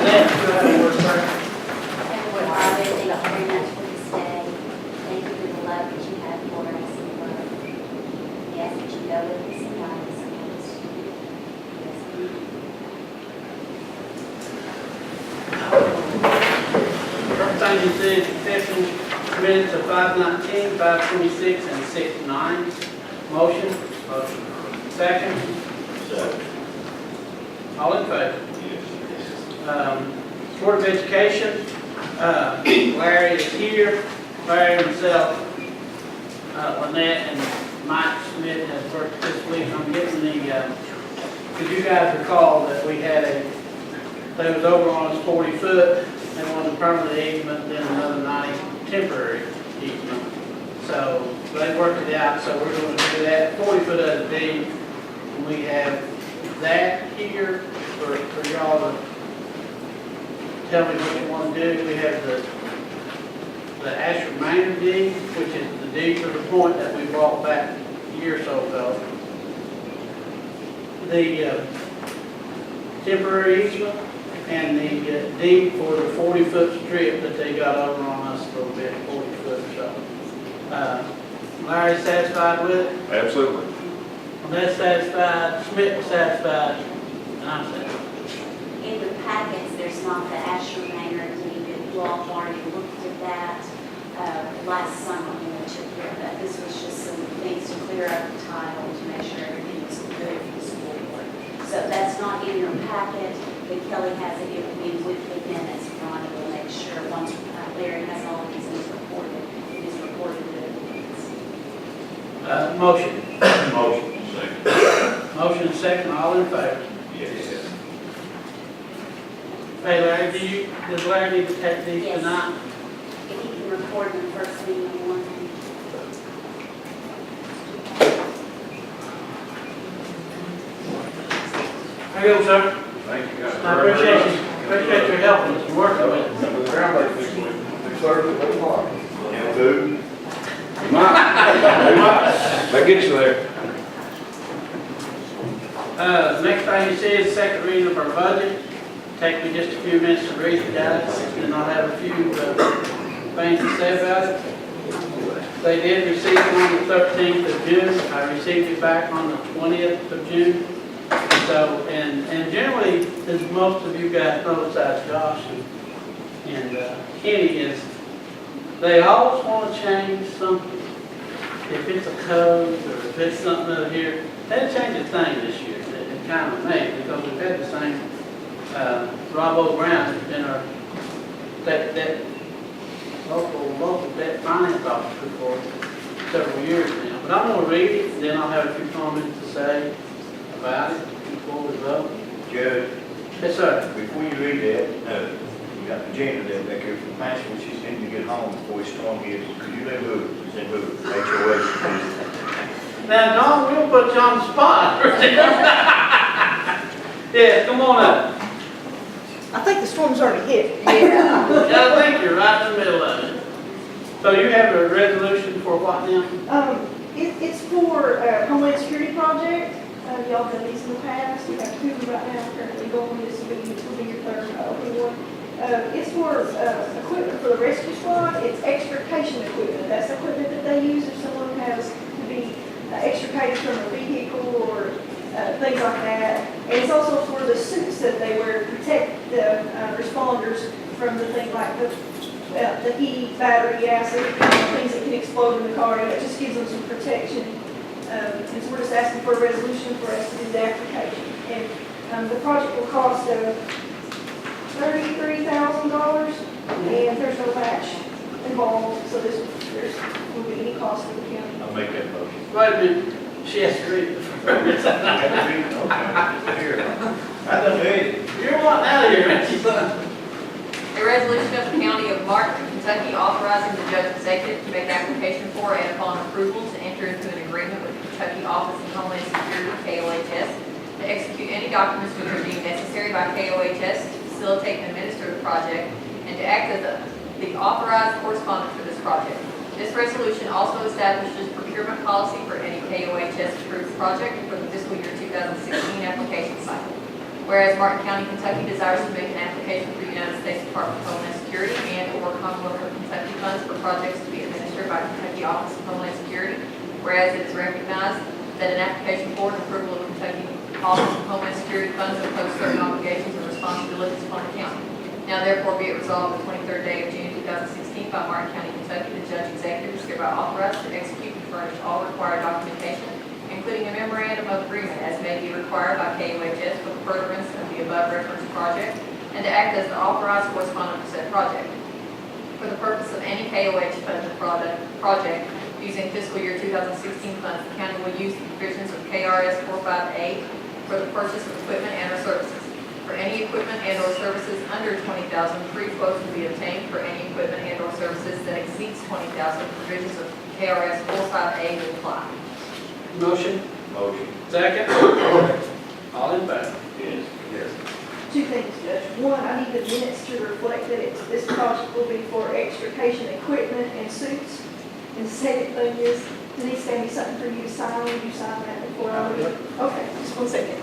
Lynette, you have a word first. Well, I really thank you very much for this day. Thank you for the love that you have for us and for we ask that you go with us and guide us and help us. Yes, First thing you see is accepting minutes of 5:19, 5:26, and 6:9. Motion? Motion. Second? Second. All in favor? Board of Education, Larry is here. Larry himself, Lynette and Mike Smith has worked this week on getting the, because you guys recall that we had they was over on us 40 foot, they wanted a permanent easement, then another 90 temporary easement. So they worked it out, so we're going to do that 40 foot at a deed. And we have that here for y'all to tell me what you want to do. We have the Asher Manor deed, which is the deed for the point that we brought back a year or so ago. The temporary easement and the deed for the 40-foot strip that they got over on us a little bit, 40 foot or so. Larry satisfied with it? Absolutely. That's satisfied, Smith was satisfied, and I'm satisfied. In the packets, there's not the Asher Manor deed. You all already looked at that last summer when we took care of that. This was just some things to clear up the title to make sure everything was good for the school board. So that's not in your packet, but Kelly has it. It will be with the minutes. Ronnie will make sure once Larry has all of these things recorded, it is recorded with the minutes. Motion. Motion. Second. Motion second, all in favor? Yes. Hey Larry, does Larry need to take these Yes. tonight? If you can record the first meeting in one. There you go, sir. Thank you guys. I appreciate your help and working with us. That gets you there. Next thing you see is second reading of our budget. Take me just a few minutes to read it, guys, and I'll have a few things to say about it. They did receive it on the 13th of June. I received it back on the 20th of June. So, and generally, as most of you guys know, besides Josh and Kenny, is they always want to change something. If it's a code or if it's something over here, they didn't change a thing this year. It kind of made, because we've had the same, Rob O'Brien has been our that local debt finance officer for several years now. But I'm going to read it, and then I'll have a few comments to say about it before we vote. Judge, Yes, sir. before you read that, you got the gender there back here from Pastor, when she's needing to get home before it's storm hits. Could you let her, HOA? Now, Don, we'll put you on the spot. Yeah, come on up. I think the storm's already hit. Yeah, I think you're right in the middle of it. So you have a resolution for what now? It's for a Homeland Security project. Y'all done these in the past. We have two right now currently going. This will be your third open one. It's for equipment for the rescue squad. It's extrication equipment. That's the equipment that they use if someone has to be extricated from a vehicle or things like that. And it's also for the suits that they wear to protect the responders from the things like the heat, battery, acid, things that can explode in the car. It just gives them some protection. And so we're just asking for a resolution for us to do the application. And the project will cost $33,000, and there's no match involved, so there won't be any cost to the county. I'll make that motion. Wait a minute. She has to read it. I done read it. You're wanting out of here, ain't you, son? A resolution of the County of Martin, Kentucky authorizing the judge executive to make application for and upon approval to enter into an agreement with the Kentucky Office of Homeland Security, KOHS, to execute any documents which are deemed necessary by KOHS to facilitate and administer the project and to act as the authorized correspondent for this project. This resolution also establishes procurement policy for any KOHS approved project for the fiscal year 2016 application cycle. Whereas Martin County, Kentucky desires to make an application for States Department of Homeland Security and/or Commonwealth of Kentucky funds for projects to be administered by Kentucky Office of Homeland Security. Whereas it is recognized that an application for and approval of Kentucky Office of Homeland Security funds impose certain obligations and responsibilities upon the county. Now therefore be it resolved the 23rd day of June 2016 by Martin County, Kentucky, the judge executive is hereby authorized to execute and furnish all required documentation, including a memorandum of agreement as may be required by KOHS for the furtherance of the above referenced project, and to act as the authorized correspondent for said project. For the purpose of any KOH funded project using fiscal year 2016 funds, the county will use the provisions of KRS 45A for the purchase of equipment and/or services. For any equipment and/or services under $20,000, free quotes will be obtained. For any equipment and/or services that exceeds $20,000, provisions of KRS 45A will apply. Motion? Motion. Second? All in favor? Yes. Yes. Two things, Judge. One, I need the minutes to reflect that this project will be for extrication equipment and suits. And the second thing is, Denise gave me something for you to sign. Will you sign that before I leave? Okay, just 1 second.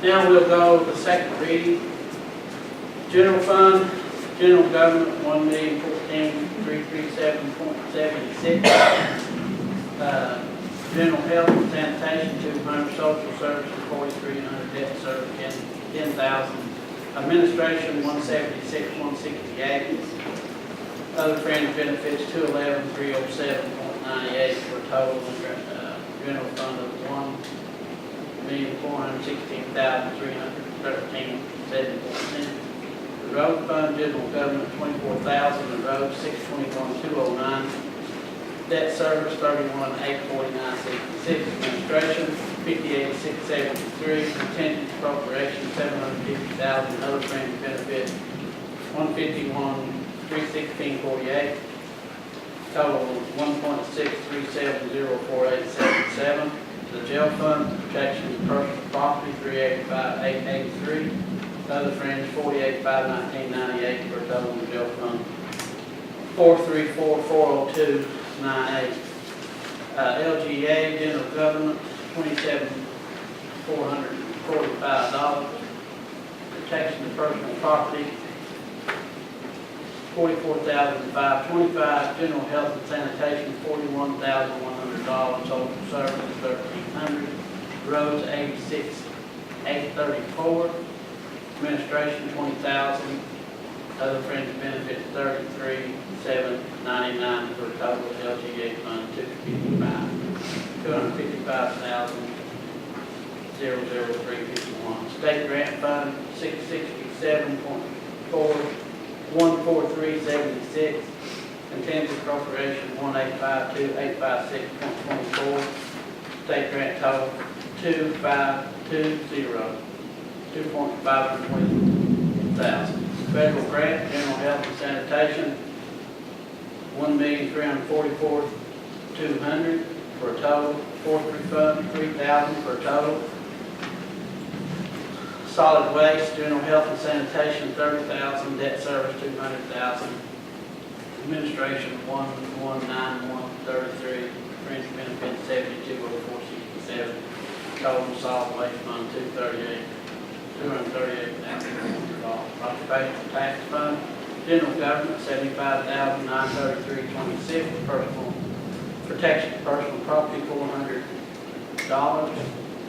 Now we'll go to the second reading. General fund, general government, $1,014,337.76. General health and sanitation, 200. Social services, 4,300. Debt service, 10,000. Administration, 176,168. Other fringe benefits, 211,307.98 for a total general fund of $1,416,313.74. The road fund, general government, $24,000. The road, $621,209. Debt service, $31,849.66. Administration, $58,673. Contingent appropriation, $750,000. Other fringe benefits, $151,316.48. Total $1.63704,877. The jail fund, protection of personal property, $385,883. Other fringe, $48,519.98 for a total in jail fund $434,402.98. LGA, general government, $27,445. Protection of personal property, $44,525. General health and sanitation, $41,100. Social services, $1,300. Roads, $86,834. Administration, $20,000. Other fringe benefits, $33,799 for a total LGA fund, $255,000,003.51. State grant fund, $667,143.76. Contingent appropriation, $1,852,856.24. State grant total, $2,520,000. Federal grant, general health and sanitation, $1,344,200 for a total. Forestry fund, $3,000 for a total. Solid waste, general health and sanitation, $30,000. Debt service, $200,000. Administration, $1,191,33. Fringe benefits, $72,0467. Total solid waste fund, $238,000. occupational tax fund. General government, $75,933.26. Personal protection, personal property, $400.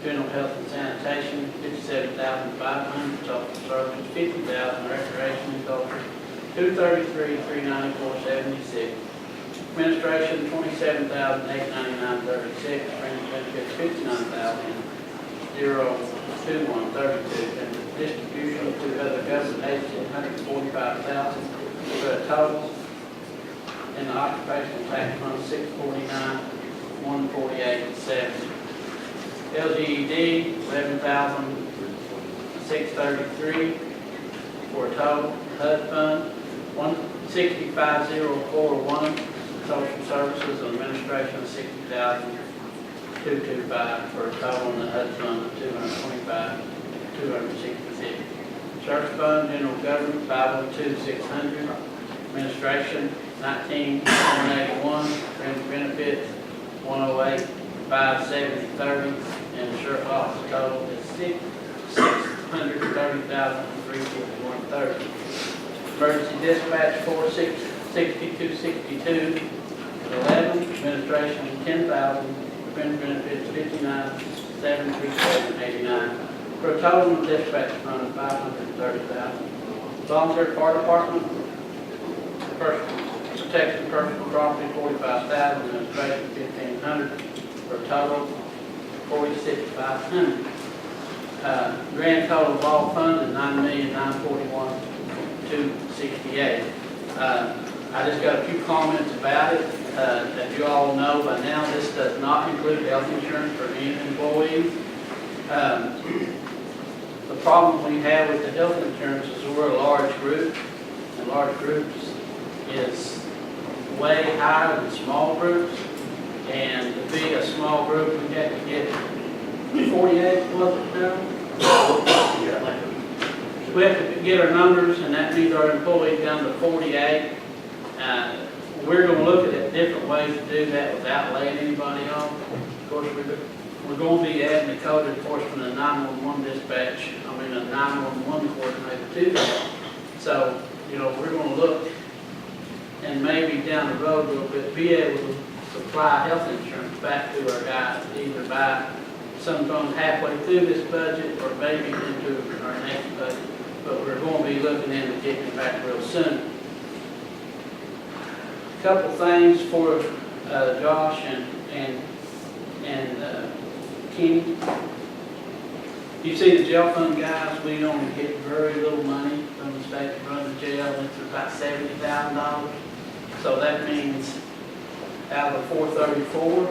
General health and sanitation, $57,500. Social services, $50,000. Recreation and culture, $233,394.76. Administration, $27,899.36. Fringe benefits, $59,021.32. And distribution to other government agencies, $145,000 for a total. And the occupational tax fund, $649,148.70. LGED, $11,633 for a total. HUD fund, $165,041. Social services and administration, $60,225 for a total. And the HUD fund of $225,266. Church fund, general government, $502,600. Administration, $19,181. Fringe benefits, $108,570.30. And the sheriff office total is $630,351.30. Emergency dispatch, $462,62.11. Administration, $10,000. Fringe benefits, $59,737.89. For a total dispatch fund of $530,000. Volunteer fire department, personal protection, personal property, $45,000. Administration, $1,500. For a total, $46,500. Grand total of all funds is $9,941,268. I just got a few comments about it. As you all know by now, this does not include health insurance for any employees. The problem we have with the health insurance is we're a large group, and large groups is way higher than small groups. And to be a small group, we have to get 48, was it now? We have to get our numbers, and that means our employees down to 48. We're going to look at different ways to do that without laying anybody off. Of course, we're going to be adding the code enforcement and 911 dispatch, a 911 coordinator to that. So, we're going to look and maybe down the road a little bit, be able to supply health insurance back to our guys, either by sometime halfway through this budget or maybe into our next budget. But we're going to be looking into getting it back real soon. A couple things for Josh and Kenny. You see the jail fund guys, we only get very little money from the state to run the jail. It's about $70,000. So that means out of 434,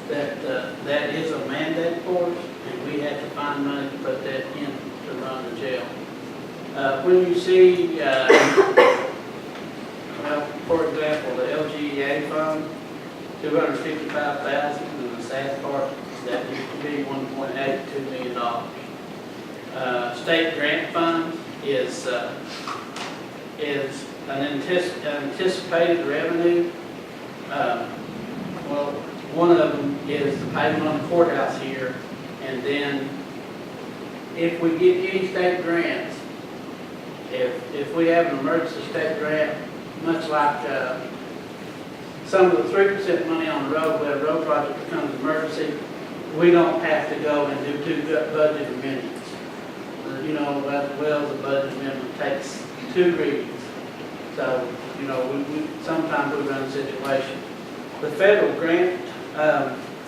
that is a mandate for us, and we have to find money to put that in to run the jail. When you see, for example, the LGEA fund, $255,000, and the sad part, that used to be $1.82 million. State grant fund is an anticipated revenue. Well, one of them is the payment on the courthouse here, and then if we get any state grants, if we have an emergency state grant, much like some of the 3% money on the road, where a road project becomes emergency, we don't have to go and do two budget amendments. As well, the budget amendment takes 2 readings. So, sometimes we run a situation. The federal grant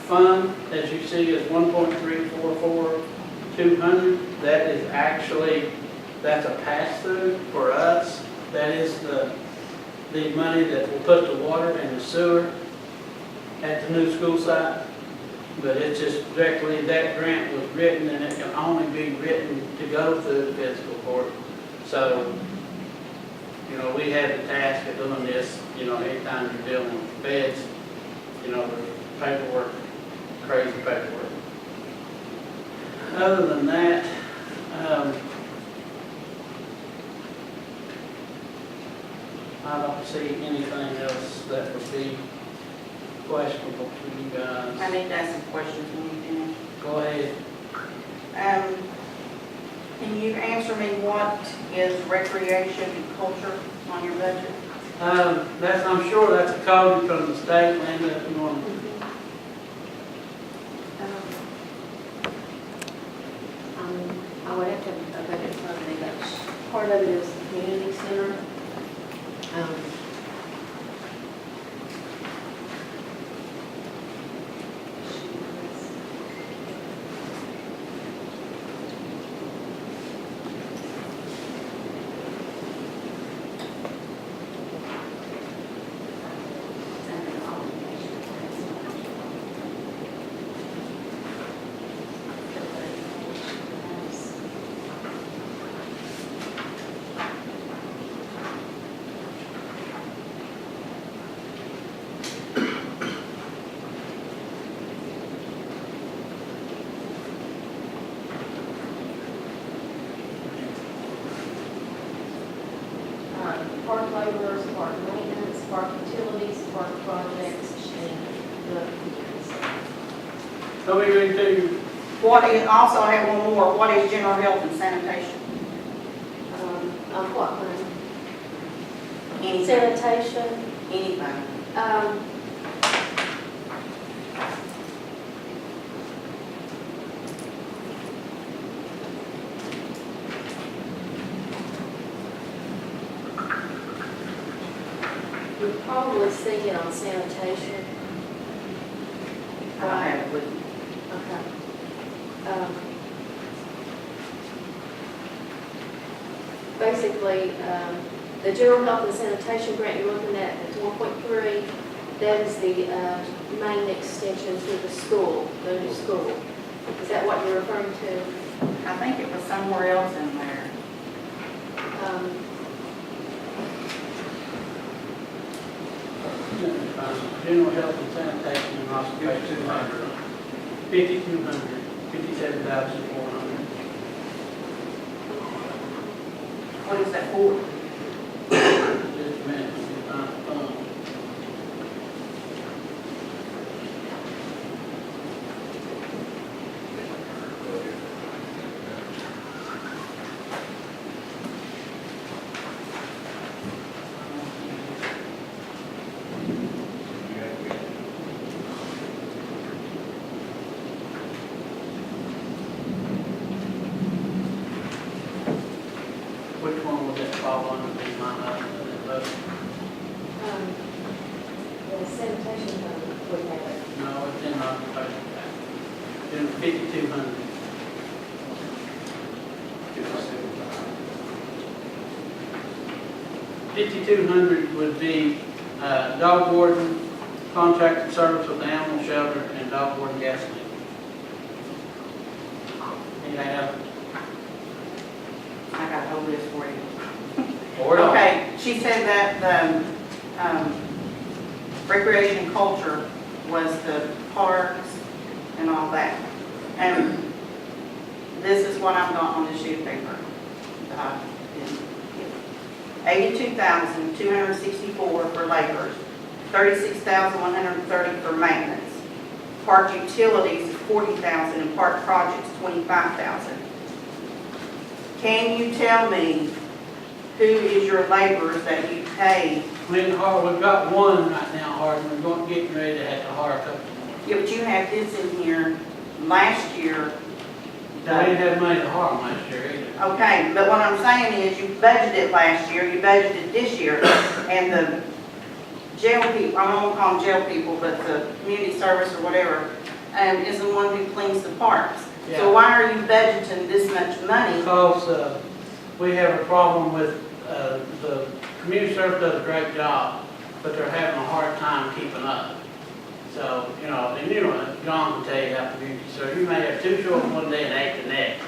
fund, as you see, is $1.344200. That is actually, that's a pass-through for us. That is the money that will put the water and the sewer at the new school site. But it's just directly, that grant was written, and it can only be written to go through the fiscal court. So, we have the task of doing this, anytime you're dealing with feds, there's paperwork, crazy paperwork. Other than that, I don't see anything else that would be questionable to you guys. I need to ask some questions when you finish. Go ahead. Can you answer me what is recreation and culture on your budget? That's, I'm sure that's a code from the state, Linda, if you want. I would have to have a budget in front of me, but part of it is the community center. Park laborers, park maintenance, park utilities, park projects, and the community center. So we read to, What is, also I have one more, what is general health and sanitation? What one? Anything, Sanitation, anything. you'll probably see it on sanitation. I don't have it with me. Okay. Basically, the general health and sanitation grant you're looking at 1.3, that is the main extension to the school, the new school. Is that what you're referring to? I think it was somewhere else in there. general health and sanitation and hospital, 5,200, 57,400. What is that for? Just a minute, let me find the fund. Which one was that fall under the line item in that budget? The sanitation would have it. No, it's in occupation tax. It's in 5,200. $5,200 would be dog warden, contracted service with the animal shelter, and dog warden gasoline. Anything else? I got a whole list for you. Or not? Okay, she said that the recreation and culture was the parks and all that. And this is what I've got on the sheet of paper. that I did. 82,264 for laborers, 36,130 for maintenance. Park utilities, 40,000, and park projects, 25,000. Can you tell me who is your laborers that you pay? We've got one right now, Hardin, we're getting ready to have to hire a couple more. Yeah, but you had this in here last year. We didn't have money to hire them last year either. Okay, but what I'm saying is you budgeted last year, you budgeted this year, and the jail people, I won't call them jail people, but the community service or whatever, is the one who cleans the parks. Yeah. So why are you budgeting this much money? Because we have a problem with, the community service does a great job, but they're having a hard time keeping up. So, and John can tell you how community service, you may have 2 short one day and 8 the next,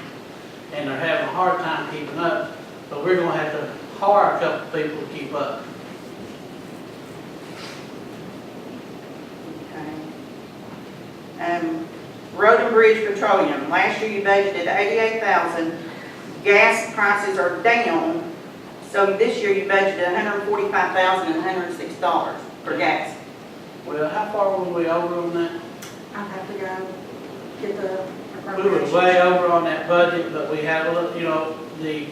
and they're having a hard time keeping up, so we're gonna have to hire a couple people to keep up. Okay. Road and Bridge Petroleum, last year you budgeted 88,000. Gas prices are down, so this year you budgeted $145,106 for gas. Well, how far were we over on that? I have to go get the We were way over on that budget, but we had a little, you know, the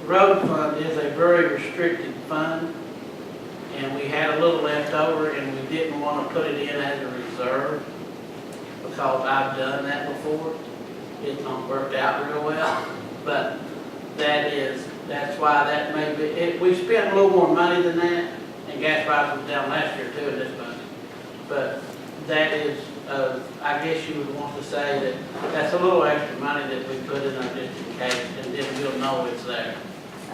road fund is a very restricted fund. And we had a little left over and we didn't want to put it in as a reserve because I've done that before. It's not worked out real well, but that's why that may be, we spent a little more money than that, and gas prices was down last year too in this budget. But that is, I guess you would want to say that that's a little extra money that we put in there just in case, and then we'll know it's there.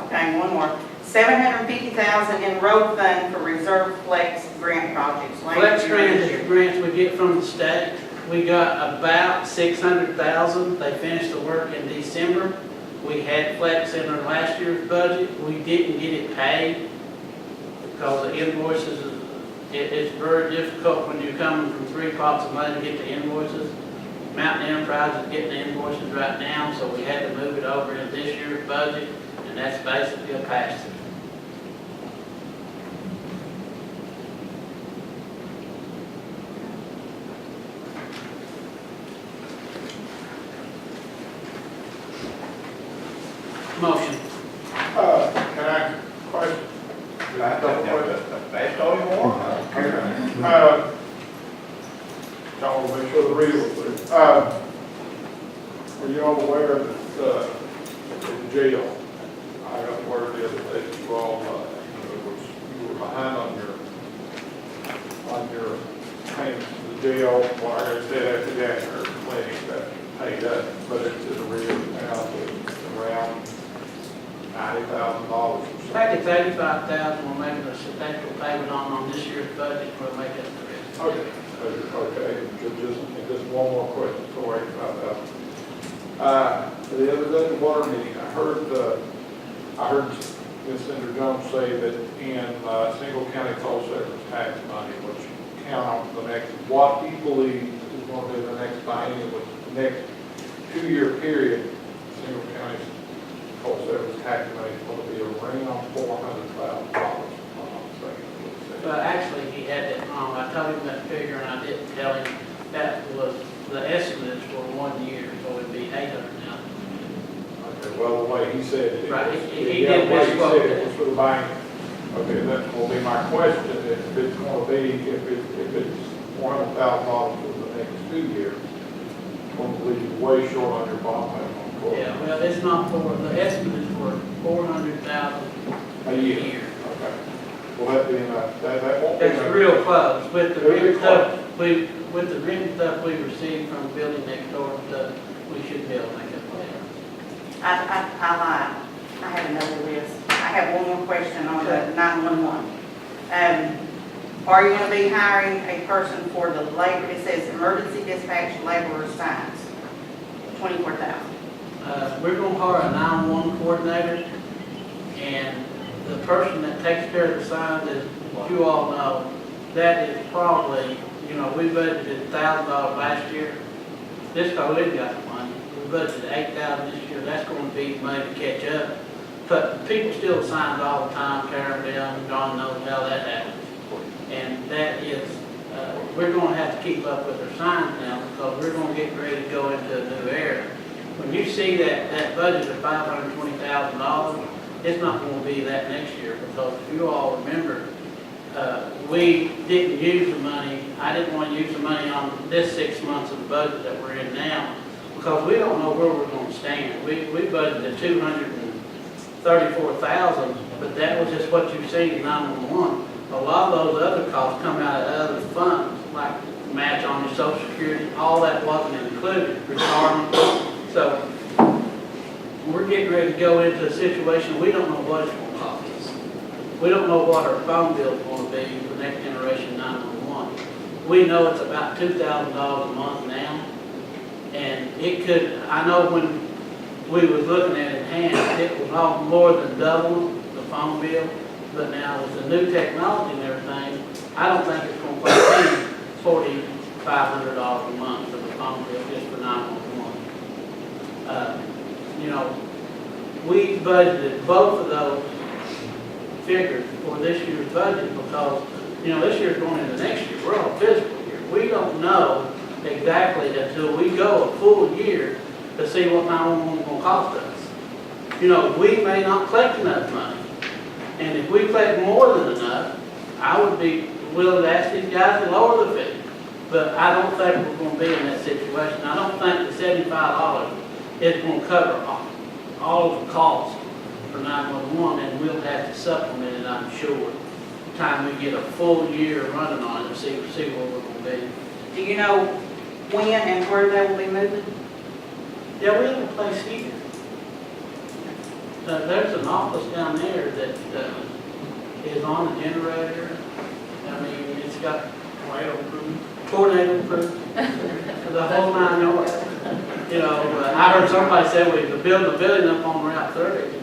Okay, one more. 750,000 in road fund for reserve flex grant projects. Flex grants we get from the state, we got about 600,000. They finished the work in December. We had flex in our last year's budget. We didn't get it paid because the invoices, it's very difficult when you're coming from 3 pots of money to get the invoices. Mountain Enterprise is getting the invoices right now, so we had to move it over in this year's budget, and that's basically a pass-through. Motion. Can I question? That's all you want. I want to make sure the reader was clear. Are you all aware that the jail, I got word the other day that you all, you were behind on your payments to the jail, well, I said after that, or clinic that paid up, but it's in the real now, it's around $90,000 or something. I think it's 85,000, we're making a substantial payment on this year's budget, we'll make it the rest. Okay, just one more question, so 85,000. The other day, the water meeting, I heard Ms. Senator Jones say that in single county coal service tax money, which count on the next, what he believes is going to be the next biennium, the next 2-year period, single county coal service tax money is going to be around $400,000. Actually, he had that wrong. I told him that figure and I didn't tell him that was the estimates for 1 year, so it'd be 800,000. Okay, well, the way he said it. Right, he yeah, did the way he misquote said it. it was for the bank. Okay, that will be my question, if it's going to be, if it's $400,000 for the next 2 years, it's going to leave you way short on your bond payment. Yeah, well, it's not for, the estimate is for 400,000 A year. Okay. Well, that being, that won't be. That's real close. With the Very written stuff, with the written stuff we received from the building next door, we should be able to make it play. I lied. I have another list. I have one more question on the 911. Are you going to be hiring a person for the labor, it says emergency dispatch laborer signs, 24,000. We're going to hire a 911 coordinator, and the person that takes care of the signs, as you all know, that is probably, you know, we budgeted $1,000 last year. This car, we got the money. We budgeted $8,000 this year. That's going to be money to catch up. But people steal signs all the time, tear them down, and God knows how that happens. And that is, we're going to have to keep up with our signs now because we're going to get ready to go into a new era. When you see that budget of $520,000, it's not going to be that next year because if you all remember, we didn't use the money. I didn't want to use the money on this 6 months of the budget that we're in now because we don't know where we're going to stand. We budgeted $234,000, but that was just what you see in 911. A lot of those other costs come out of other funds, like match on your Social Security. All that wasn't included, retirement. So we're getting ready to go into a situation we don't know what it's going to cost us. We don't know what our phone bill is going to be for next generation 911. We know it's about $2,000 a month now, and it could. I know when we was looking at it in hand, it was all more than double the phone bill. But now with the new technology and everything, I don't think it's going to be $4,500 a month for the phone bill just for 911. You know, we budgeted both of those figures for this year's budget because, you know, this year's going into next year. We're on fiscal year. We don't know exactly until we go a full year to see what 911 is gonna cost us. You know, we may not collect enough money. And if we collect more than enough, I would be willing to ask these guys to lower the fee. But I don't think we're gonna be in that situation. I don't think the $75 is gonna cover all of the costs for 911, and we'll have to supplement it, I'm sure, time we get a full year running on it and see where we're gonna be. Do you know when and where they will be moving? Yeah, we have a place here. There's an office down there that is on a generator. I mean, it's got tornado proof, the whole 9 yards. You know, I heard somebody say we could build a building up on Route 30.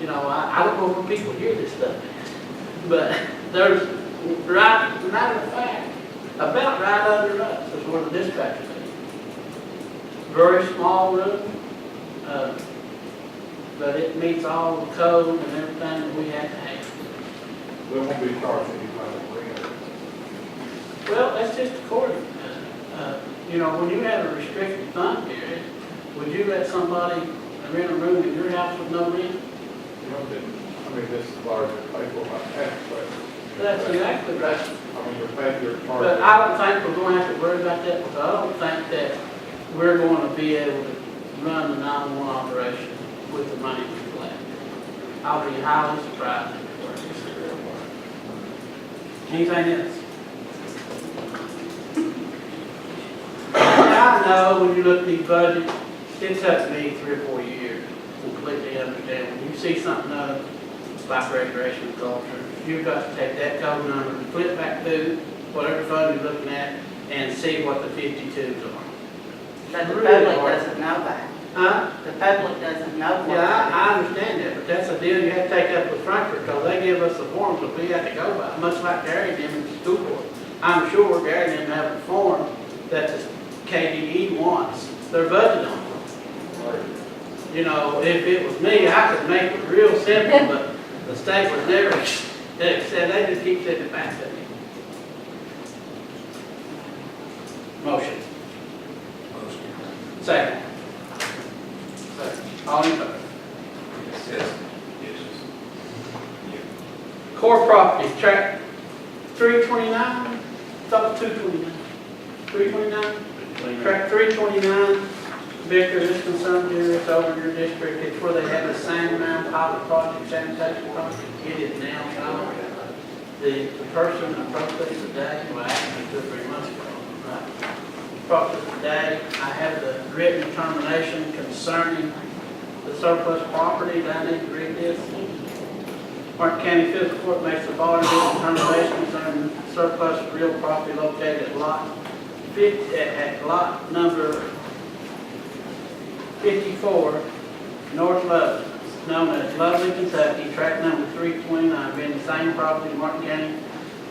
You know, I don't know where people hear this stuff, but there's, matter of fact, about right under us is where the dispatcher is. Very small room, but it meets all the code and everything that we have to have. They won't be charging you by the rent. Well, that's just according. You know, when you have a restricted fund period, would you let somebody rent a room in your house with no rent? You know, I mean, this is larger pay for my tax, but. That's exactly right. I mean, your But charge. I don't think we're going to have to worry about that, because I don't think that we're going to be able to run the 911 operation with the money we collect. I'll be highly surprised if it works. Anything else? I know when you look at these budgets, it took me 3 or 4 years to completely understand. When you see something like recreation and culture, you've got to take that code number, flip back to whatever fund you're looking at, and see what the 52s are. But the Really public hard. doesn't know that. Huh? The public doesn't know what Yeah, that I understand that, but that's a deal you have to take up with Frankfurt, because they give us the forms that we have to go by, much like Gary did in the school board. I'm sure Gary didn't have a form that the KDE wants their budget on. You know, if it was me, I could make it real simple, but the state would never accept, they just keep sending it back to me. Motion. Second. All in favor? Yes. Core property, track 329, thought 229. 329? Track 329, Victor, this concerned you, it's over your district, it's where they had the same amount of pilot project, sanitation project, it is now gone. The person approached us today, well, actually 2 or 3 months ago, right? Approached us today, I have the written determination concerning the surplus property, that I need to read this. Martin County Fiscal Court makes the following written determination concerning surplus real property located at lot number 54, North Lovely, known as Lovely, Kentucky, tract number 329, being the same property Martin County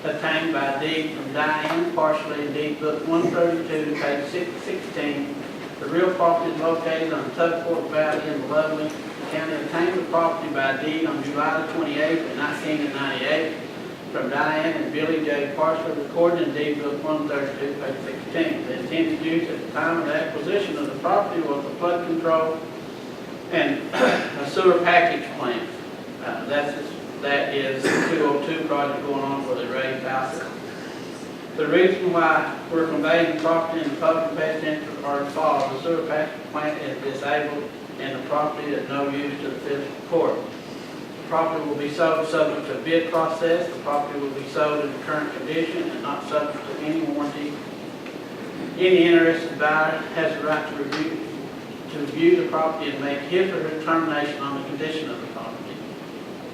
obtained by deed from Diane, partially in deed book 132, page 616. The real property is located on Tugport Valley in Lovely. The county obtained the property by deed on July the 28th, 1998, from Diane and Billy J. Parsley, recorded in deed book 132, page 16. The intended use at the time of the acquisition of the property was the flood control and a sewer package plant. That is the 202 project going on for the raised houses. The reason why we're conveying the property in the public best interest are as follows. The sewer package plant is disabled and the property is no use to the fiscal court. The property will be sold subject to a bid process. The property will be sold in the current condition and not subject to any warranty. Any interested buyer has the right to view the property and make his or her determination on the condition of the property.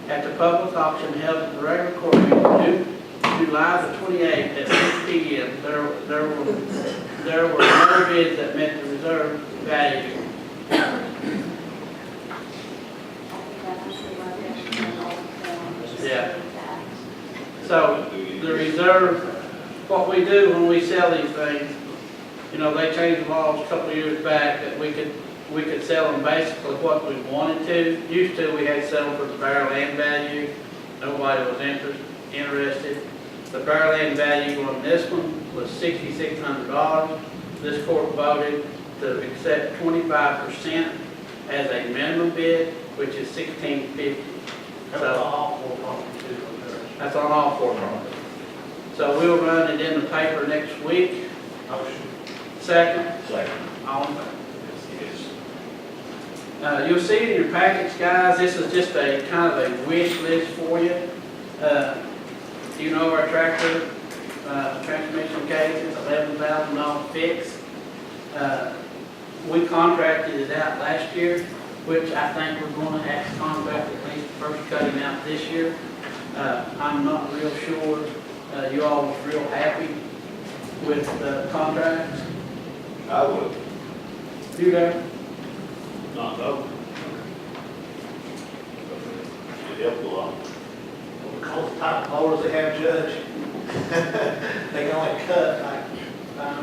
At the public auction held at the regular court meeting July the 28th at 6 p.m., there were no bids that met the reserve value. Yeah. So the reserve, what we do when we sell these things, you know, they changed the laws a couple of years back that we could sell them basically what we wanted to. Used to, we had to sell them for the bare land value. Nobody was interested. The bare land value on this one was $6,600. this court voted to accept 25% as a minimum bid, which is $16.50. That's So all for property too. that's on all four properties. So we'll run it in the paper next week. Motion. Second, Second. all in favor? Yes. You'll see it in your packets, guys, this is just a kind of a wish list for you. You know our tractor, transmission case is $11,000 fix. We contracted it out last year, which I think we're gonna have to contract at least first cutting out this year. I'm not real sure, you all was real happy with the contracts. I would. You there? Not though. It helped a lot. Because the type of mowers they have, Judge, they can only cut like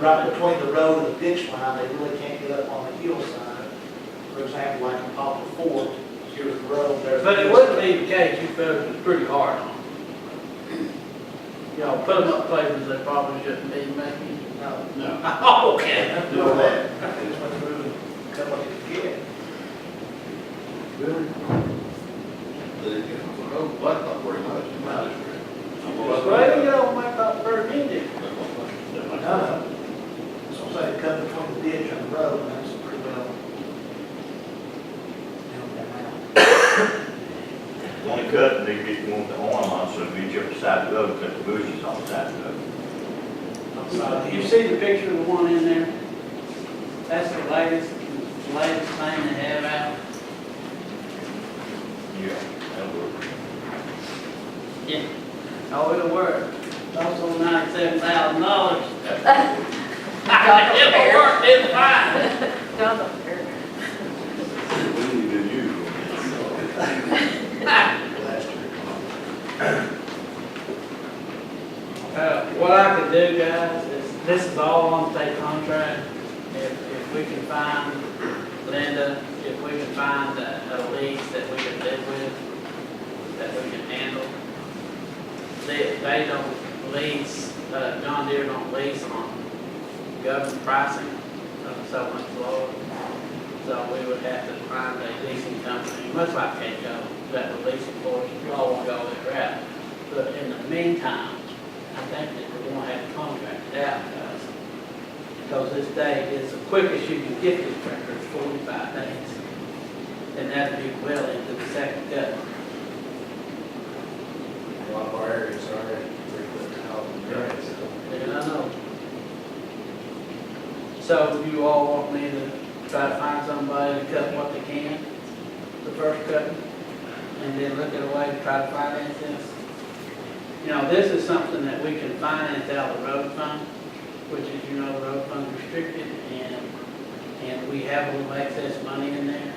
right between the road and the ditch line, they really can't get up on the hillside. For example, like in Poplar Ford, here's the road, there's. But it wouldn't be the case, you felt it was pretty hard on them. You know, put them up places they probably shouldn't be maybe. No, No. Oh, okay. do that. They just went through and cut what they could get. Oh, well, not very much. Well, you don't make up for it, did No, so I'm saying cut between the ditch and the road, and that's pretty well. Only cut, they get one with the horn on, so it'll be up the side of the road, cut the bushes on the side of the road. You see the picture of the one in there? That's the latest thing they have out. Yeah, that'll work. Yeah. Oh, it'll work. Also $97,000. It'll work, it's fine. John's up there. We need to use Last year. What I could do, guys, is, this is all on state contract. If we can find, Linda, if we can find a lease that we can live with, that we can handle. They don't lease, John Deere don't lease on government pricing, so much lower. So we would have to find a leasing company, much like KCO, that would lease it for us, if you all want to go that route. But in the meantime, I think that we're gonna have to contract it out, guys. Because this day is the quickest you can get this tractor, is 45 days. And that'd be well into the second cut. A lot of our areas are already pretty out in the grass. And I know. So you all want me to try to find somebody to cut what they can, the first cut, and then look at a way to try to finance this? You know, this is something that we can finance out of the road fund, which is, you know, the road fund restricted, and we have a little excess money in there.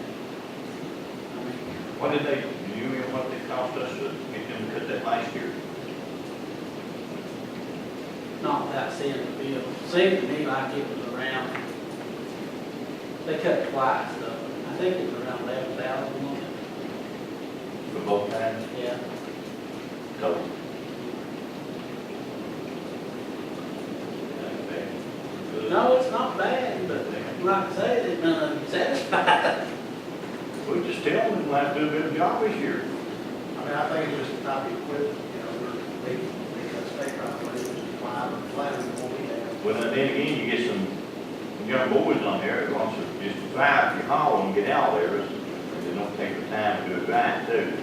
I mean, What did they, do you know what they cost us to get them to cut that last year? not without seeing the bill. Seemed to me like it was around, they cut twice though. I think it was around 11,000, wasn't it? For both times? Yeah. Total. No, it's not bad, but like I say, they've been unsatisfied. We just tell them we'll have to do a better job this year. I mean, I think it's just the type of equipment, you know, they cut state right away, which is flat than what we have. Well, then again, you get some young boys on there that wants to just drive your haul and get out there, they don't take the time to do it right too.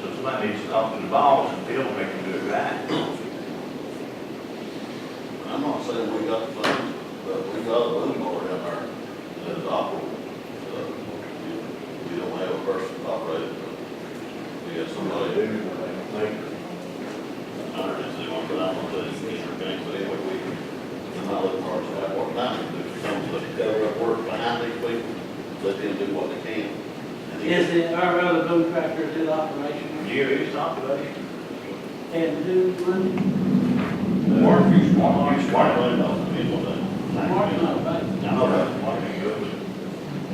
So somebody needs to talk to the boss and tell them they can do it right. I'm not saying we got the funds, but we got a boom mower down there that is operable. We don't have a person operating, but we got somebody who, like, I don't know, they want to put out on the thing, but anyway, we're not looking hard to have what time to do, some of the cover up work behind these people, let them do what they can. And Is it, our other boom tractor is in operation? Yeah, it's operation. And who's running? Mark, you smart, Mark, you smart, I know, I mean, what that. Mark, no, right? I know that. Mark, you go.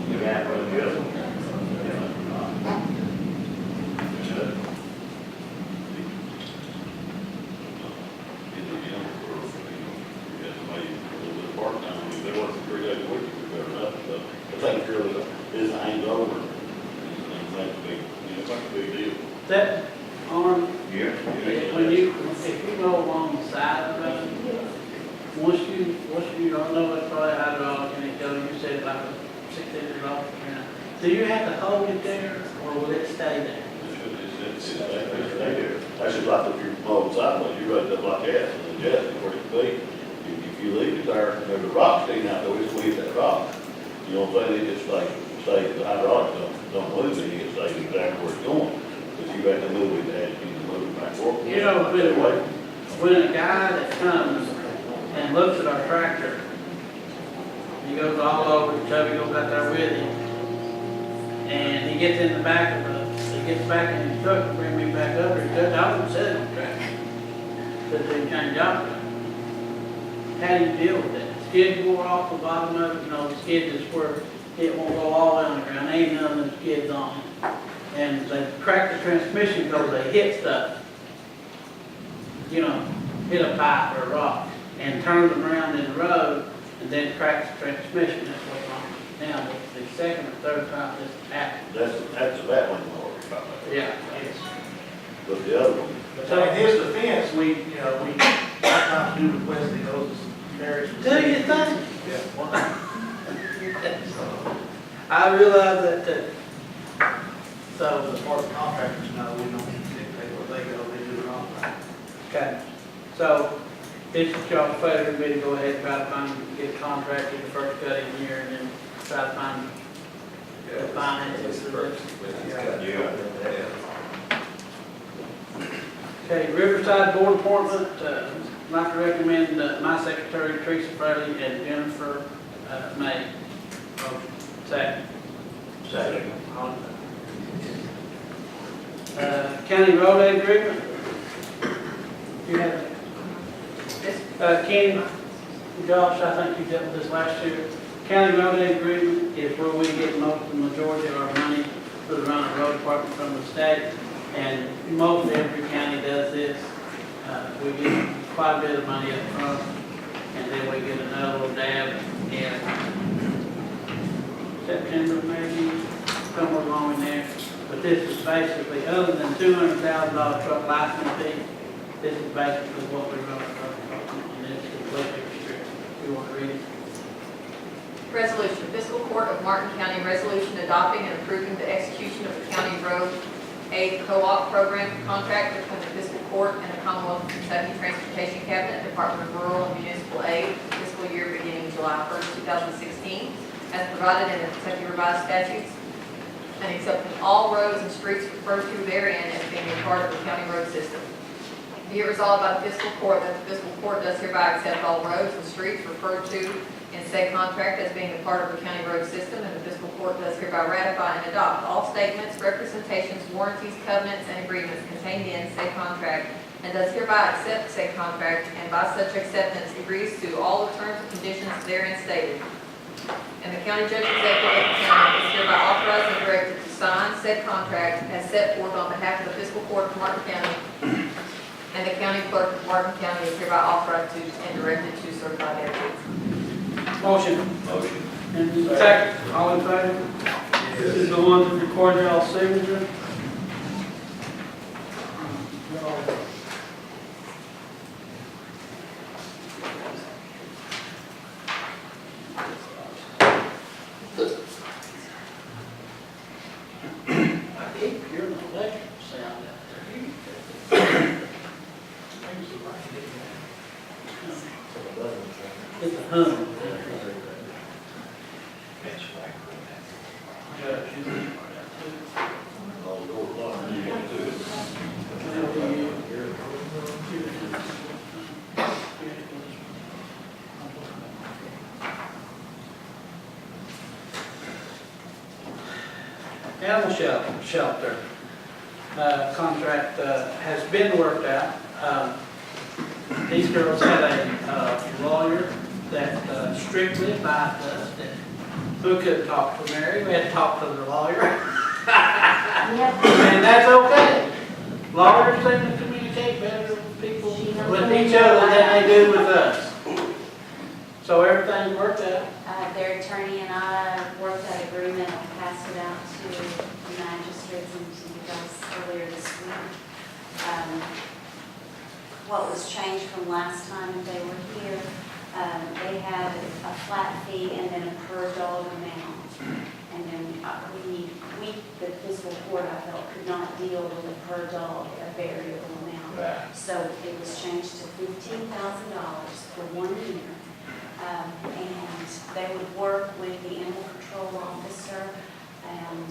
You got one, the other one. Either, you know, or, you know, somebody That arm, Yeah. when you, if you go along the side of the road, once you don't know it's probably hydraulic and it goes, you said like a 6 inch off. Do you have to hold it there or will it stay there? That's just like if you're mowing sideways, you run it up like that, and adjust it where it be. If you leave it there, there's a rock sticking out there, we squeeze that rock. You know what I'm saying, it just stays, the hydraulic don't move it, it stays exactly where it's going. But you have to move it, as you move it back forward. You know, when a guy that comes and looks at our tractor, he goes all over, Chubby goes out there with him, and he gets in the back of us, he gets back in his truck and bring me back up here, Judge, I wouldn't sit on the tractor. But they change out. How do you deal with that? Skids wore off the bottom of it, you know, the skid is where it won't go all the way on the ground, ain't none of them skids on it. And they crack the transmission because they hit stuff. You know, hit a pipe or a rock and turn them around in the road and then cracks the transmission, that's what's wrong. Now, the second or third time this happened. That's a bad one, Lord. Yeah, yes. But the other one, So in his defense, we sometimes do request that goes to marriage. Do you think? Yeah. I realize that too. So as far as contractors know, we don't dictate where they go, they do it all right. Okay, so this is y'all's pleasure, me to go ahead and try to find, get a contract, get the first cut in here, and then try to find the finances for this. Okay, Riverside Board appointment, I'd like to recommend my secretary, Teresa Fraley, and Jennifer May. Second. Second. County road aid agreement. You have it. Kenny, Josh, I think you dealt with this last year. County road aid agreement is where we get the majority of our money for the run of road department from the state. And most every county does this. We get quite a bit of money up front, and then we get another little dab in September, maybe, somewhere along in there. But this is basically, other than $200,000 truck license fee, this is basically what we run our department, and it's completely restricted. You want to read it? Resolution, Fiscal Court of Martin County resolution adopting and approving the execution of the county road aid co-op program contract between the Fiscal Court and the Commonwealth of Kentucky Transportation Cabinet, Department of Rural and Municipal Aid, fiscal year beginning July 1st, 2016, as provided in the Kentucky Revised Statutes, and accepting all roads and streets referred to therein as being a part of the county road system. Be it resolved by the Fiscal Court that the Fiscal Court does hereby accept all roads and streets referred to in said contract as being a part of the county road system, and the Fiscal Court does hereby ratify and adopt all statements, representations, warranties, covenants, and agreements contained in said contract, and does hereby accept said contract, and by such acceptance agrees to all the terms and conditions therein stated. And the county judge executive of the county is hereby authorized and directed to sign said contract as set forth on behalf of the Fiscal Court of Martin County, and the county clerk of Martin County is hereby authorized to and directed to certify thereto. Motion. And second, all in favor? This is the one that records y'all's signature. I keep hearing the electric sound out there. It's a hum. Animal shelter contract has been worked out. These girls had a lawyer that strictly advised us that who could talk to Mary, we had to talk to the lawyer. And that's okay. Lawyers seem to communicate better with people, with each other than they do with us. So everything worked out? Their attorney and I worked out agreement and passed it out to the magistrates and to you guys earlier this week. What was changed from last time that they were here, they had a flat fee and then a per dog amount. And then the fiscal court, I felt, could not deal with a per dog, a variable amount. Right. So it was changed to $15,000 for 1 year. And they would work with the animal control officer, and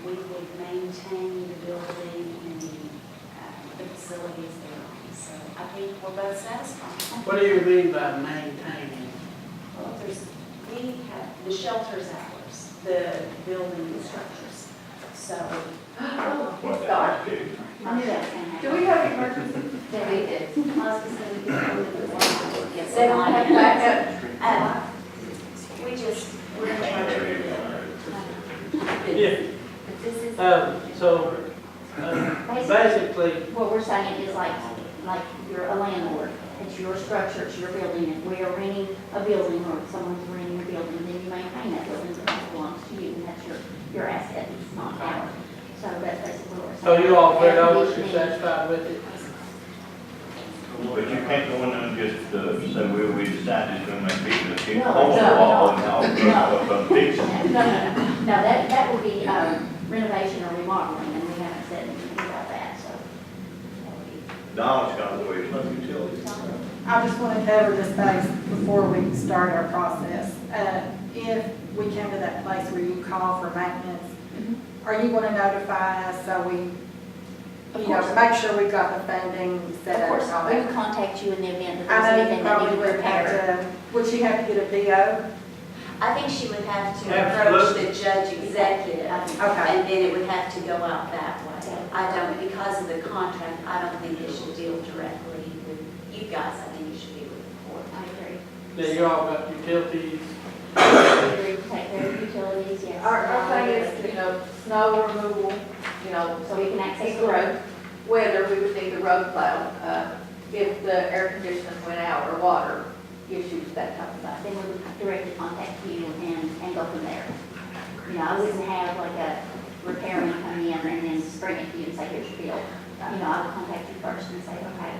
we would maintain the building and the facilities thereon. So I think we're both satisfied. What do you mean by maintaining? Well, we have, the shelter's ours, the building and structures. So, What that is. I knew that was going to Do happen. we have emergency? Yeah, we did. I was just going to get rid of the one. Yes, They don't have backup? We just, we're in charge of it. Yeah. But this is. Basically, What we're saying is like you're a landlord, it's your structure, it's your building, and we are renting a building, or someone's renting a building, and then you maintain that building, so it belongs to you, and that's your asset, it's not ours. So that's basically what we're so saying. you all cleared over, you're Conditioning. satisfied with it? But you can't go in there and just, say, well, we decided to make it, keep No, whole no, wall no, and all, no. from fixing. No, that would be renovation or remodeling, and we haven't said anything about that, so. that would be- Don's got the way. I just want to cover this base before we start our process. If we come to that place where you call for maintenance, are you going to notify us so we, Of you know, course. make sure we've got the funding set Of up? course, and all we that? would contact you in the event that I there's know you anything that probably needs would have repaired. to, would she have to get a PO? I think she would have to approach the judge executive, Okay. and then it would have to go out that way. I don't, because of the contract, I don't think it should deal directly with you guys, I think it should be with the court. I agree. Yeah, you all got utilities. I agree, take care of utilities, yes. Our thing is, you know, snow removal, you know, So we can access the road. weather, we would need the road plowed. If the air conditioning went out or water issues, that type of thing. Then we would directly contact you and go from there. You know, I wouldn't have like a repairman come in and then bring it to you and say, here's your bill. You know, I would contact you first and say, okay,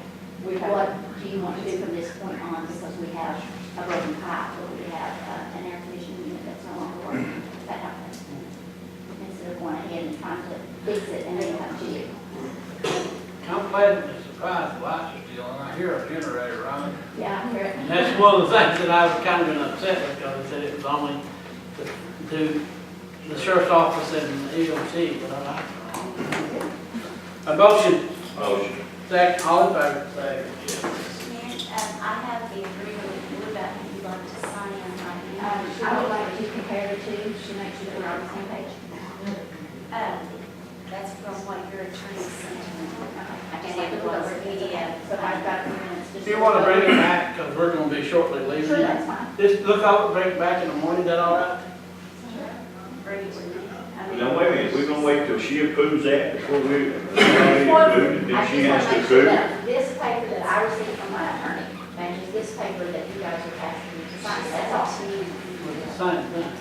what do you want to do from this point on, because we have a broken pipe, or we have an air conditioning unit that's no longer working, that happens. Instead of going ahead and trying to fix it and then come to you. I'm pleasantly surprised the lights are still on. I hear a generator running. Yeah, I hear it. And that's one of the things that I was kind of been upset with, because they said it was only to the sheriff's office and the EOC, but I like it. A motion, Motion. second, all in favor, say yes. Mayor, I have the agreement with Blue Dot, if you'd like to sign it right now. I would like to compare the two to make sure that we're on the same page. That's from what your attorney sent me. I And can't it look was over it. PDF. So I've got a few minutes. If you want to bring it back, because we're going to be shortly leaving. Sure, that's fine. Just look over, bring it back in the morning, is that all right? Bring it to me. I mean- Now, wait a minute, we're gonna wait till she approves that before we, I then just she has want to to make sure approve. that this paper that I received from my attorney matches this paper that you guys are asking me to sign. That's all. Same thing.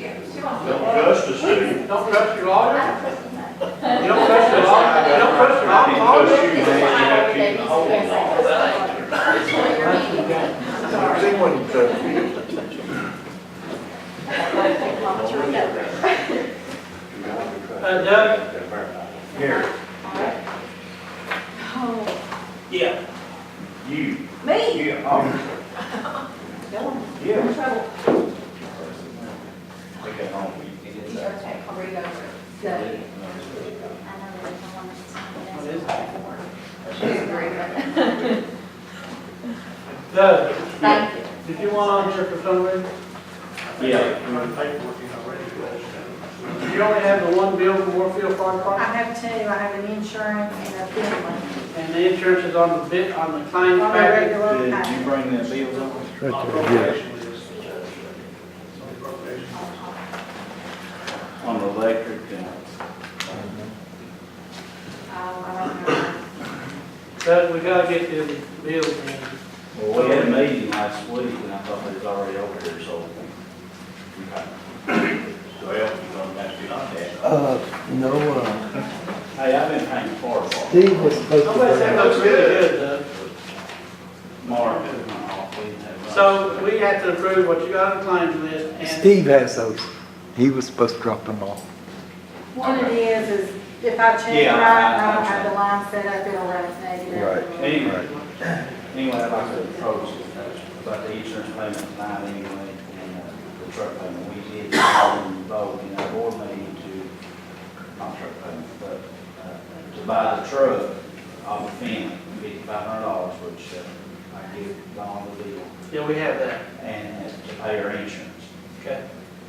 Don't trust us, Steve. Don't trust your lawyer? I don't trust anybody. You don't trust your lawyer? You don't trust your I didn't trust lawyer? you, man, you have to keep the whole Yes, I law. trust you. Take long to read over it. Doug? Here, All right. Yeah. you. Me? Yeah, oh, You're in trouble. take that home. Okay, I'll read over it. So, I know that if I wanted to sign it, What that's is what that? she's agreement. Doug, Thank you. did you want on here for some reason? Yeah. You only have the one bill from Warfield Fire I Department? have two, I have an insurance and a billing And the insurance is on the bit, on the claim on a package? regular Did you payment. bring that bills over? On the electric and. I don't know. Doug, we gotta get the bills in. Well, we had a meeting last week, and I thought they was already over here, so. Well, you're gonna have to get on that. No, Hey, I've been paying for it. Steve was supposed to Nobody said it looks really bring. good, Doug. Mark. So we have to approve what you got on the claims list and. Steve has those. He was supposed to drop them off. What it is if I check it Yeah, right, and I I don't have the line set up, it'll run it negative. Right. Anyway, I'd like to approach about the insurance payment tonight anyway, and the truck payment. We did vote in our board meeting to, not truck payment, but to buy the truck off the FEMA, $5,500, which I give Don the deal, Yeah, we have that. and to pay our insurance. Okay.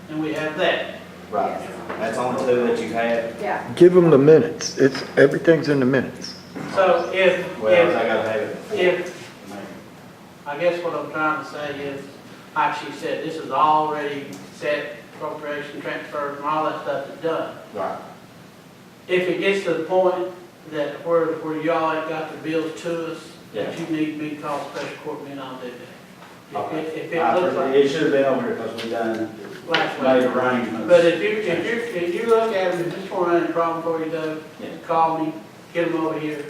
And we have that. Right. That's only two that you had. Yeah. Give them the minutes. Everything's in the minutes. So if, Well, I gotta have it. if, I guess what I'm trying to say is, like she said, this is already set, appropriation, transfers, and all that stuff is done. Right. If it gets to the point that where y'all have got the bills to us, that you need me to call a special court meeting, I'll do that. Okay. If it looks like It should have been over here because we done, last made week. arrangements. But if you look at them, if this one ain't a problem for you, Doug, Yeah. call me, get them over here,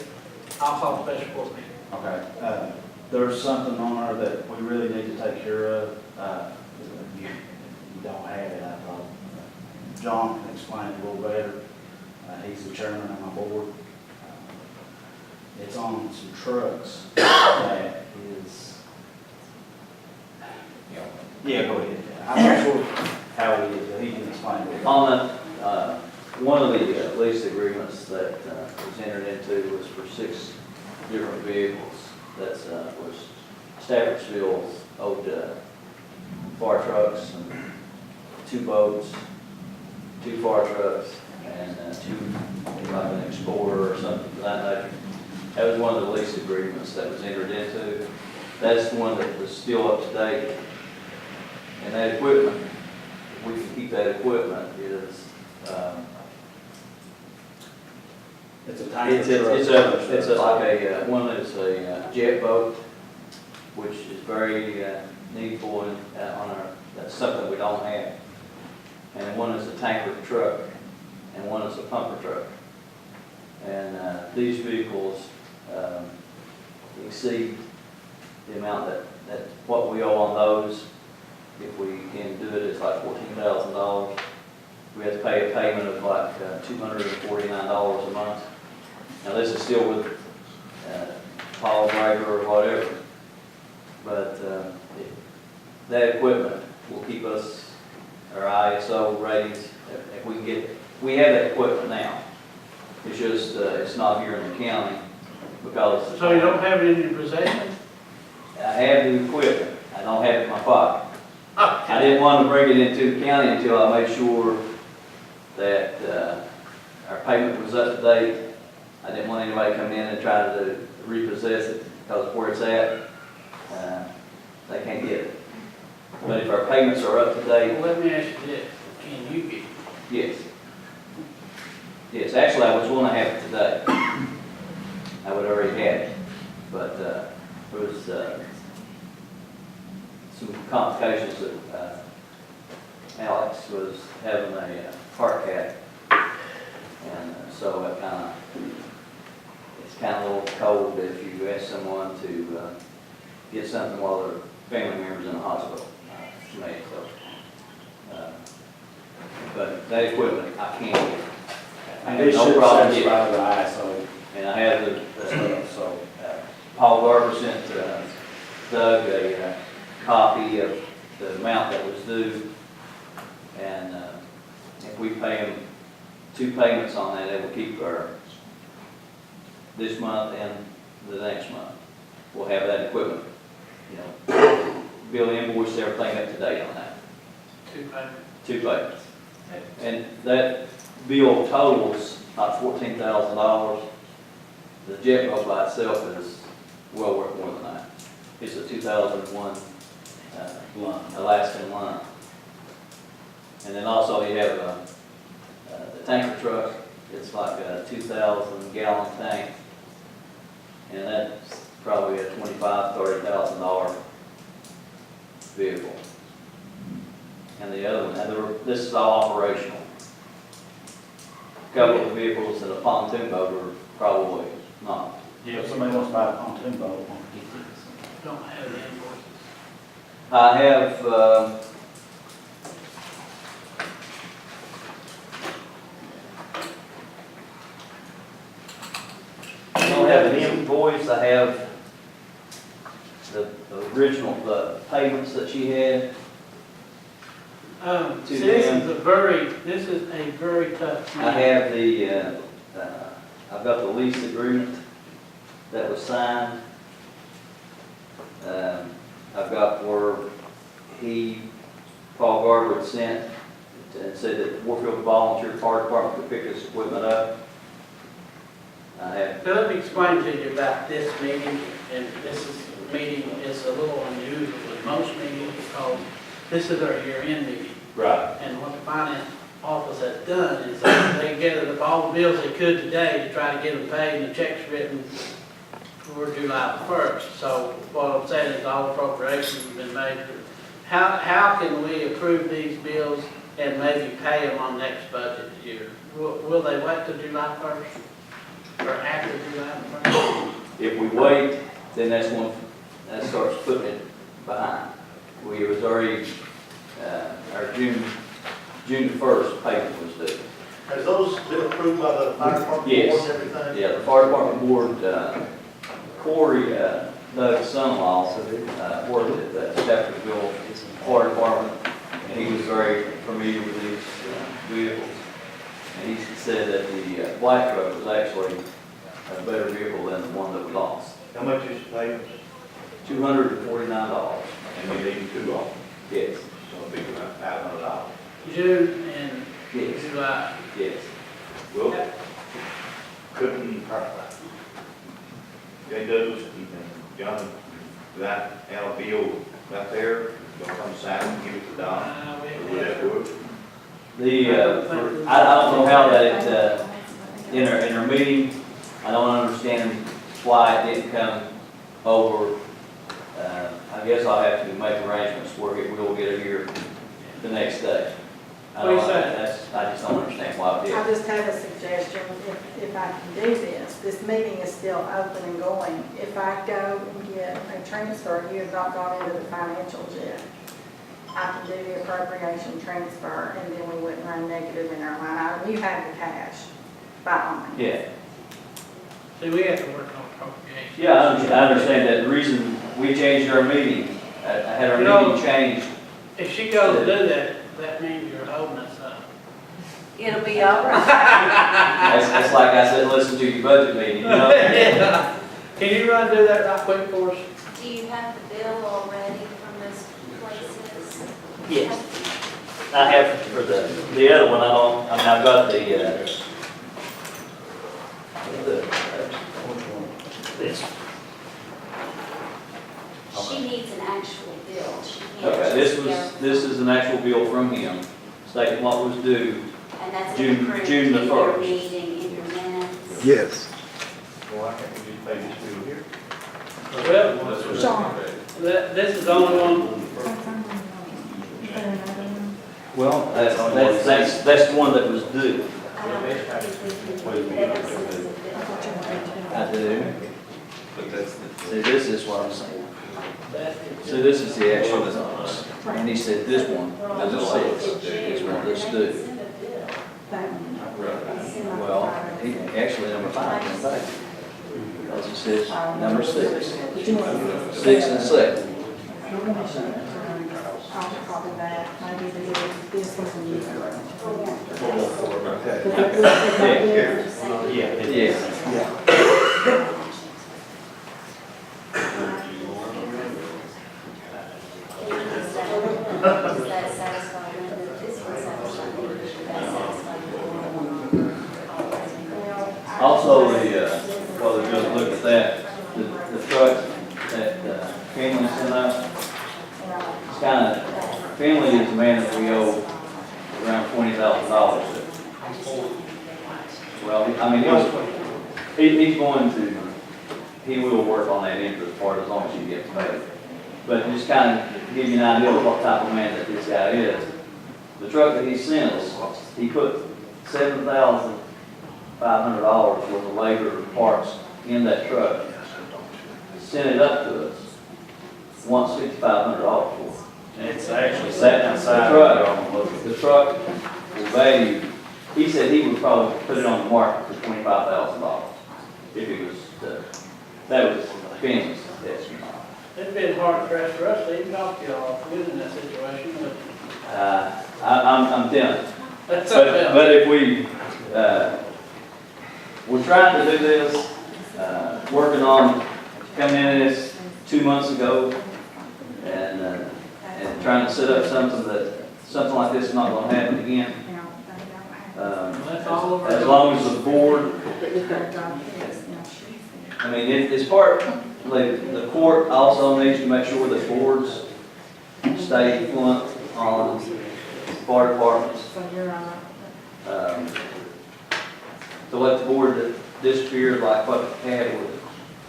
I'll call a special court meeting. Okay, there's something on there that we really need to take care of. You don't have it, I thought. John can explain it a little better. He's the chairman of my board. It's on some trucks that is, yeah, go ahead. I'm not sure how it is, but he can explain it. On the, one of the lease agreements that was entered into was for 6 different vehicles. That's, was Staffordsville's old fire trucks and 2 boats, 2 fire trucks, and 2, like an Explorer or something of that nature. That was one of the lease agreements that was entered into. That's the one that was still up to date. And that equipment, if we can keep that equipment, is, It's a tanker it's truck. like a, one is a jet boat, which is very needful on our, that's something we don't have. And one is a tanker truck, and one is a pumper truck. And these vehicles exceed the amount that what we owe on those. If we can do it, it's like $14,000. We have to pay a payment of like $249 a month. Now this is still with Paul Drager or whatever, but that equipment will keep us, our ISO ratings, if we can get, we have that equipment now. It's just, it's not here in the county because. So you don't have it in your possession? I have the equipment, I don't have it in my pocket. I didn't want to bring it into the county until I made sure that our payment was up to date. I didn't want anybody coming in and trying to repossess it because where it's at, they can't get it. But if our payments are up to date, Well, let me ask you this, can you get it? yes. Yes, actually, I was going to have it today. I would already have it, but there was some complications that Alex was having a heart attack, and so it it's kind of a little cold if you ask someone to get something while their family member's in the hospital. But that equipment, I can't get. I have It no should problem satisfy getting it. the ISO. And I have the so Paul Garber sent Doug a copy of the amount that was due. And if we pay him 2 payments on that, it will keep our, this month and the next month. We'll have that equipment, you know, bill invoice, everything up to date on that. 2 payments. 2 payments. And that bill totals about $14,000. The jet boat by itself is well worth more than that. It's a 2001 Alaskan line. And then also you have the tanker truck. It's like a 2,000 gallon tank. And probably a $25,000-$30,000 vehicle. And the other one, this is all operational. A couple of vehicles and a pontoon boat are probably not. Yeah, if somebody wants to buy a pontoon boat, won't get this. Don't have the invoices. I have, I don't have an invoice, I have the original, the payments that she had. See, this is a very tough. I have I've got the lease agreement that was signed. I've got where Paul Garber had sent and said that Warfield Volunteer Fire Department could pick this equipment up. I have, So let me explain to you about this meeting, and meeting is a little unusual with most meetings because this is our year-end meeting. right, And what the finance office has done is they gathered up all the bills they could today to try to get them paid and the checks written for July 1st. So what I'm saying is all appropriations have been made. How can we approve these bills and maybe pay them on next budget year? Will they wait till July 1st or after July 1st? if we wait, then that starts putting it behind. We was already, our June the 1st payment was due. Has those been approved by the fire department Yes. board and everything? Yeah, the fire department board, Corey, Doug's son-in-law, worked at the Staffordville Fire Department, and he was very familiar with these vehicles. And he said that the black truck was actually a better vehicle than the one that we lost. How much is the payment? $249. And we need two of them, Yes, so it'll be about $500. June and yes, July. yes. Well, couldn't, Jay Douglas and John, that out of bill right there, they'll come sign and give it to Don, or would that work? I don't know how that, in our meeting, I don't understand why it didn't come over. I guess I'll have to make arrangements where we'll get it here the next day. I What do you don't- say? I just don't understand why it I did. just have a suggestion, if I can do this meeting is still open and going. If I go and get a transfer, you have not gone into the financials yet. I can do the appropriation transfer and then we wouldn't run negative in our line item. You have the cash, by all means. Yeah, See, we have to work on appropriations. yeah, I understand that. The reason we changed our meeting, I had our You know- meeting changed. If she goes to do that, that means you're holding us up. It'll be all right. That's like I said, listen to your budget meeting, you know? Yeah. Can you run and do that right quick for us? Do you have the bill already from those places? Yes. I have for the other one, I've got the this. She needs an actual bill. She can't Okay, just go. this is an actual bill from him, stating what was due. And that's June- approved June the in your 1st. meeting, in your minutes. Yes. Well, I can't we just pay this bill here? Well, John. this is the only one. Well, that's the one that was due. I don't think they have sent us a bill. I do. See, this is what I'm saying. So this is the actual, and he said this one, number 6, is one that's due. Well, actually, number 5, in fact, because it says number 6. 6 and 7. I'll copy that, maybe this one's a new one. Yeah. Is that satisfied? This one satisfied? That satisfied? Also, while they're going to look at that, the truck that Finley sent out, it's kind of, Finley is a man that we owe around $20,000 to. Well, I mean, he's going to he will work on that interest part as long as you get paid. But just kind of give you an idea of what type of man that this guy is. The truck that he sent us, he put $7,500 worth of labor and parts in that truck. Sent it up to us, wants $5,500 for it. It's actually sat outside. The truck will value, he said he would probably put it on the market for $25,000 if it was, that was Finn's estimate. It'd been hard pressed for us to even talk to y'all if we was in that situation, but I'm telling you. that's But, something but if we, we're trying to do this, working on coming in this 2 months ago and trying to set up something like this is not gonna happen again. That's all over. As long as the board, I mean, it's part, like, the court also needs to make sure that boards stay fluent on fire departments. To let the board that disappeared like what had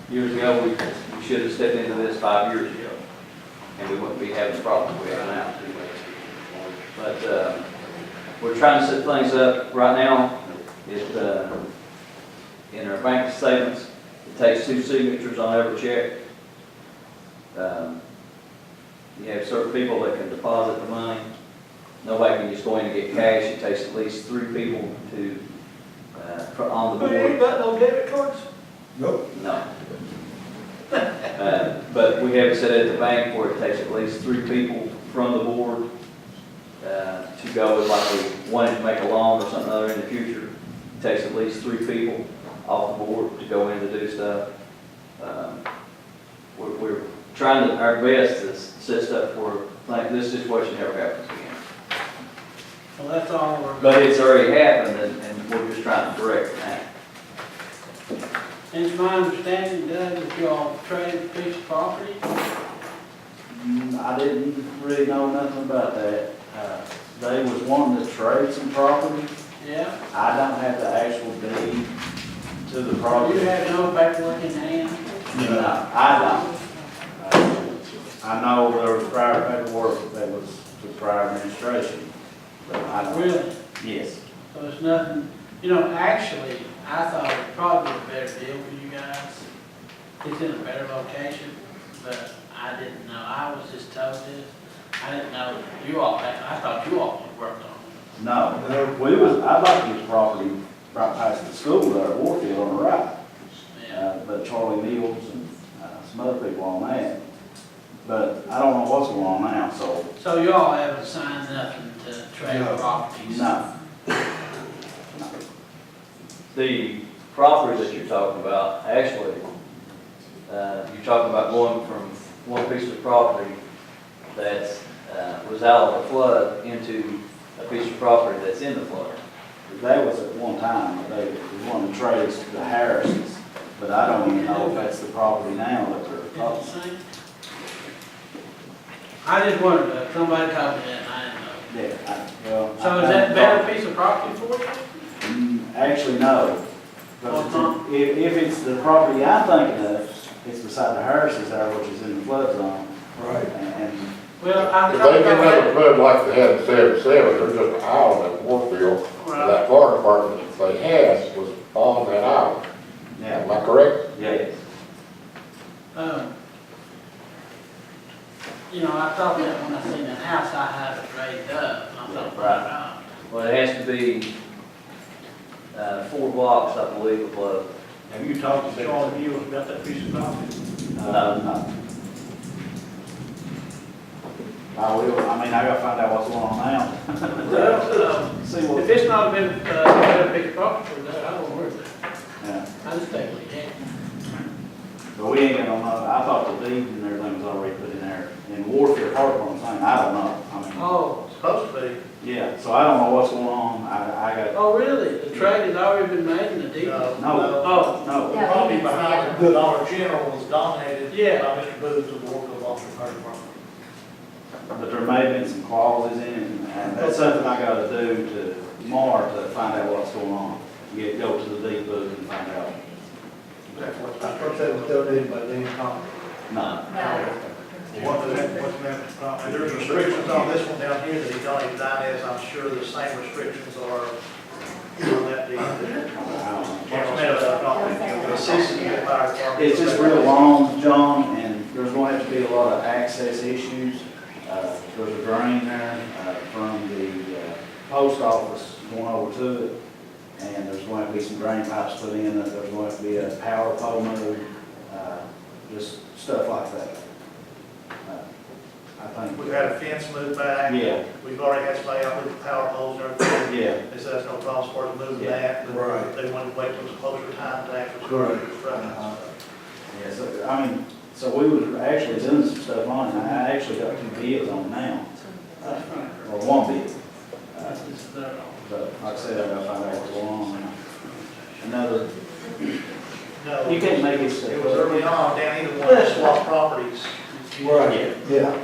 years ago, we should have stepped into this 5 years ago. And we wouldn't be having the problems we have now. But, we're trying to set things up right now. In our bank statements, it takes 2 signatures on every check. You have certain people that can deposit the money. Nobody can just go in and get cash. It takes at least 3 people to, on the But you ain't board. got no debit cards? No. But we have it set at the bank where it takes at least 3 people from the board to go, if like we wanted to make a loan or something other in the future. It takes at least 3 people off the board to go in to do stuff. We're trying our best to set stuff for like this situation never happens again. Well, that's all we're. But it's already happened and we're just trying to correct it now. And it's my understanding, Doug, that you all traded a piece of property. I didn't really know nothing about that. They was wanting to trade some property. Yeah. I don't have the actual deed to the You property. have no paperwork in hand. No, I don't. I know there was prior paperwork that was to prior administration, but I don't. Really? Yes. So it's nothing, actually, I thought it would probably be a better deal for you guys. It's in a better location, but I didn't know. I was just told this. I didn't know you all had, I thought you all worked on it. No, I bought this property right past the school there at Warfield on the right. Yeah. But Charlie Mills and some other people on that. But I don't know what's going on now, so. So you all haven't signed nothing to trade properties? No. The property that you're talking about, actually, you're talking about going from one piece of property that was out of the flood into a piece of property that's in the flood. That was at one time, they wanted to trade the Harrisons, but I don't even know if that's the property now that they're Is it the talking. same? I just wondered, somebody told me that and I didn't know. Yeah, well. So is that a better piece of property for you? Actually, no. Because if it's the property I'm thinking of, it's beside the Harrisons there, which is in the flood zone. Right. And Well, I If thought they get about another flood like they had in 77, they're just an island in Warfield. Right. That fire department that they had was on that island. Am yeah, I correct? Yes. I thought that when I seen the house, I had it raised up, and I thought, right. Well, it has to be 4 blocks, I believe, of flood. Have you talked to Charlie Mills about that piece of property? no. I will, I mean, I gotta find out what's going on now. Well, See what, if it's not been a better piece of property for that, I don't worry about it. yeah. I just think we can. But we ain't gonna know, I thought the deed and everything was already put in there. In Warfield Park, what I'm saying, I don't know. I mean, Oh, Supposed to be. yeah, so I don't know what's going on. I got, oh, really? The trade has already been made in the deed? No. Oh, no. The property behind the Dollar General was donated Yeah. by Mr. Booth to the Warfield Officer Fire Department. But there may have been some clauses in it, and that's something I gotta do tomorrow to find out what's going on. Go to the deed book and find out. That's what I thought that was donated by Lane County. No. There's restrictions on this one down here that he donated nine is, I'm sure the same restrictions are on that deed. It's just real long, John, and there's going to have to be a lot of access issues. There's a drain there from the post office going over to it, and there's going to be some drain pipes put in. There's going to be a power pole moved, just stuff like that. I think. We've had a fence moved back. Yeah. We've already had somebody out with the power poles and everything. Yeah. They said that's no problem as far as moving Yeah. that. but Right. They wanted to wait till it's closer time to actually start Correct. construction. Yeah, so, I mean, so we were actually doing some stuff on it, and I actually got 2 bids on it now, or 1 bid. But like I said, I gotta find out what's going on. Another, No, you can't make it. it was early on, down either one of the swap properties. Right, yeah.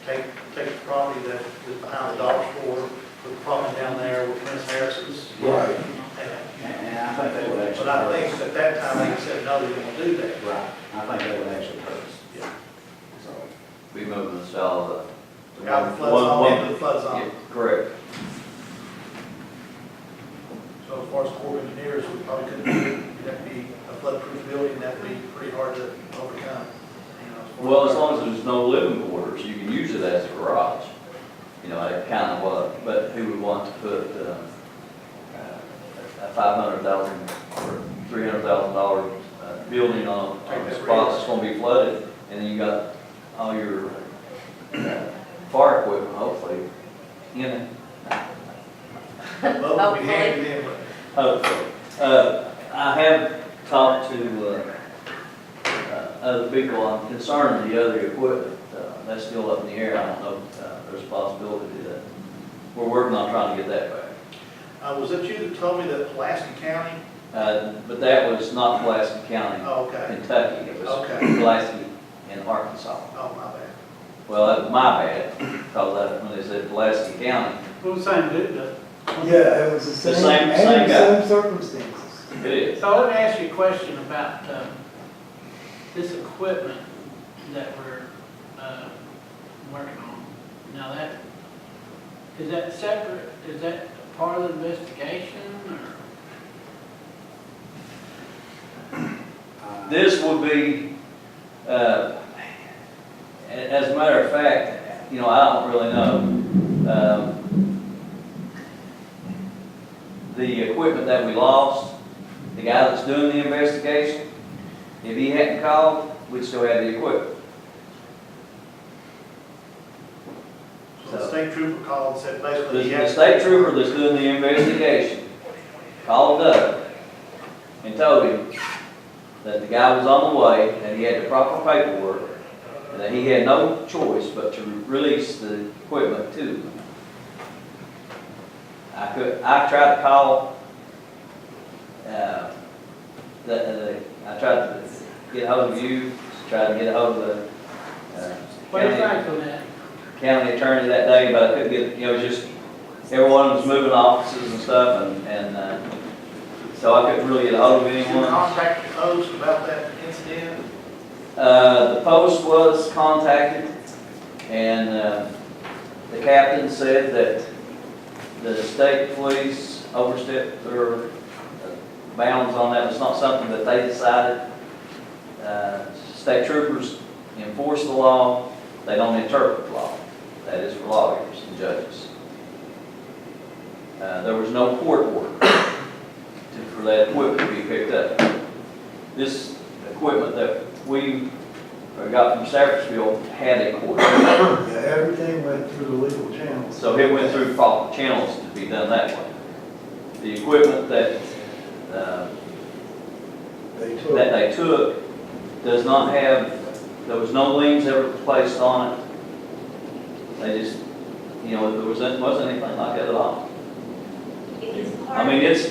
Take the property that is behind the dollar store, put the property down there with Prince Harris's. Right. And I think they would actually. But I think at that time, they said, no, they didn't do that. Right, I think they would actually hurt us. Yeah. So, We moving the south. Out the flood zone, into the flood Yeah, zone. correct. So as far as Corps of Engineers, we probably couldn't do it. That'd be a flood-proof building, that'd be pretty hard to overcome. Well, as long as there's no living quarters, you can use it as a garage. You know, it kind of what, but who would want to put a $500,000 or $300,000 building on a spot that's going to be flooded, and then you got all your fire equipment, hopefully, in it. Both would be handy then, but Hopefully. I have talked to other people. I'm concerned with the other equipment. That's still up in the air. I don't know if there's a possibility that we're working on trying to get that back. was it you that told me that Pulaski County? But that was not Pulaski County, Oh, okay. Kentucky. It was Okay. Pulaski in Arkansas. Oh, my bad. Well, that was my bad, because when they said Pulaski County, Well, same dude, though. Yeah, it was the The same, same and guy. same circumstances. it is. So let me ask you a question about this equipment that we're working on. Now is that separate, is that part of the investigation, or? This would be, as a matter of fact, you know, I don't really know. The equipment that we lost, the guy that's doing the investigation, if he hadn't called, we'd still have the equipment. So the state trooper called and said basically he The had. state trooper that's doing the investigation called Doug and told him that the guy was on the way, that he had the proper paperwork, and that he had no choice but to release the equipment to him. I tried to call, I tried to get a hold of you, tried to get a hold of the What do you think on that? county attorney that day, but I couldn't get, you know, just, everyone was moving offices and stuff, and so I couldn't really get a hold of Did you anyone. contact the post about that incident? The post was contacted, and the captain said that the state police overstepped their bounds on that. It's not something that they decided. State troopers enforce the law, they don't interpret the law. That is for lawyers and judges. There was no court order for that equipment to be picked up. This equipment that we got from Staffordville had a court order. Yeah, everything went through the legal channels. So it went through proper channels to be done that way. The equipment that they took does not have, there was no liens ever placed on it. They just, you know, there wasn't anything like that at all. It is part I mean, it's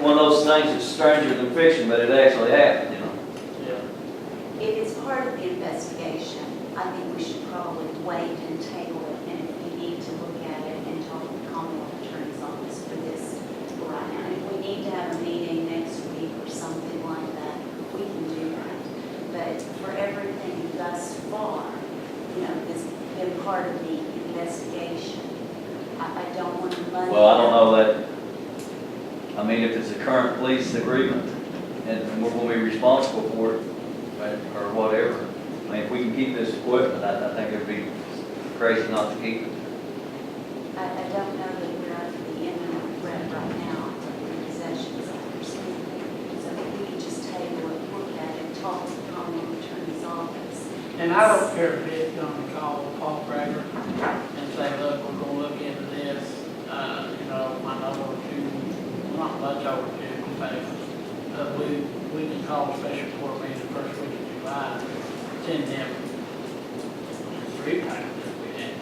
one of those things that's stranger than fiction, but it actually happened, you know. If it's part of the investigation, I think we should probably wait and table it, and if we need to look at it and talk with the Commonwealth Attorney's Office for this right now. If we need to have a meeting next week or something like that, I mean, if it's a current lease agreement and we're gonna be responsible for it, or whatever, I mean, if we can keep this equipment, I think it'd be crazy not to keep it. I don't know that we're under the imminent threat right now of possessions, I understand. So if we could just table it, look at it, talk to the county attorney's office. And I don't care if it's gonna call Paul Prager and say, look, we're gonna look into this, you know, I know we're two, not much over two payments. We can call a special court meeting the first week of July, send them 3 payments if we had.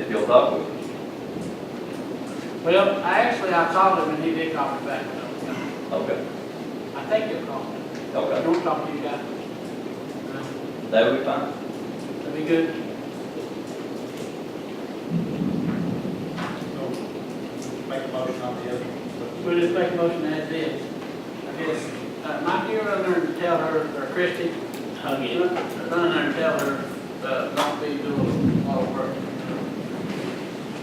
If you'll talk with them. Well, I called him and he did call me back. So, Okay, I think he'll call me. okay. I don't talk to you guys. That would be fine. That'd be good. Make a motion on the other. We'll just make a motion as is. I guess, Mike, you run there and tell her, or Christie, run there and tell her, don't be doing a lot of work.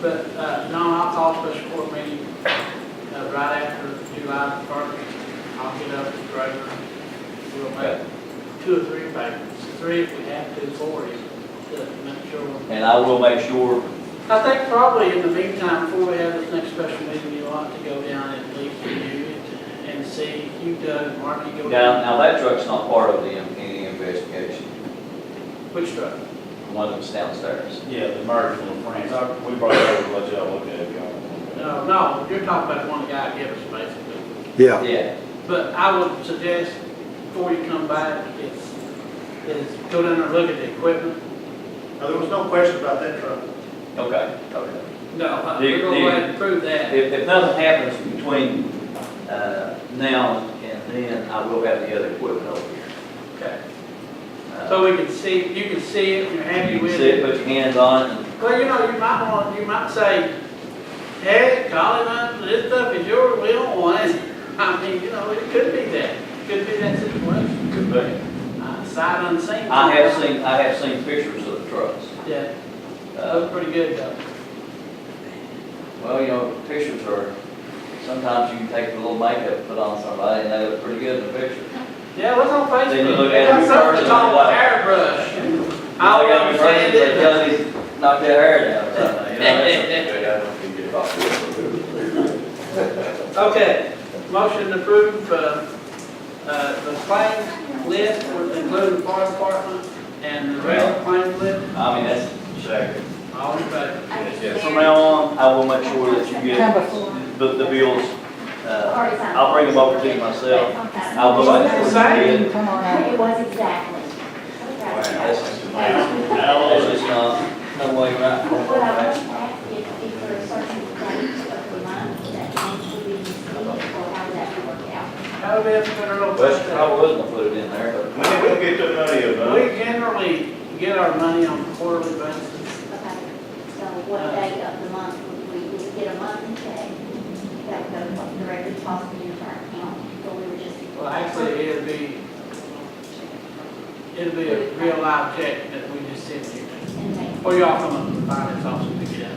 But, no, I'll call special court meeting, right after July 1st. I'll get up with Gregory. We'll make 2 or 3 payments, 3 if we have to, 4 to make sure. And I will make sure, I think probably in the meantime, before we have this next special meeting, you ought to go down and at least review it and see, you, Doug, Mark, you go down. now that truck's not part of any investigation, Which truck? the one that's downstairs. Yeah, the merger with France, we brought it over to let y'all look at it, y'all. No, you're talking about the one the guy gave us, basically. Yeah, Yeah, But I would suggest, before you come back, is go down there and look at the equipment. Now, there was no question about that truck. okay. No, we're gonna go ahead and prove that. If nothing happens between, now and then, I will have the other equipment over here. Okay. So we can see, you can see it, you're happy You can with sit, it. put your hands on it, and Well, you might say, hey, call him up, this stuff is yours, we don't want it. I mean, it could be that, situation. could be. Sight unseen. I have seen pictures of the trucks. Yeah, that was pretty good though. Well, pictures are, sometimes you can take a little makeup, put on somebody, and they look pretty good in the picture. Yeah, what's on Facebook? Then you look They at got it in something person, called like- airbrush. I Look don't at me first, understand they it. tell you, knock their hair down or something, that's Okay, motion to approve, the claims list, including the fire department and the regular claims list. I mean, that's, Second. All in favor? from now on, I will make sure that you get the bills. I'll bring them over to you myself. I'll go back and Same. get. Come on out. It was exactly. That's just not, no way right. What I want to ask if there are certain dates of the month that month will be received, or how would that work out? How did it been a real Well, she question? probably wasn't gonna put it in there, but. When did we get the money about? We generally get our money on a quarterly basis. Okay, so what day of the month would we get a monthly check? That would go directly possibly into our account, or we were just. Well, actually, it'll be a real live check that we just send you. And they- Or y'all come up to the finance office and pick it up.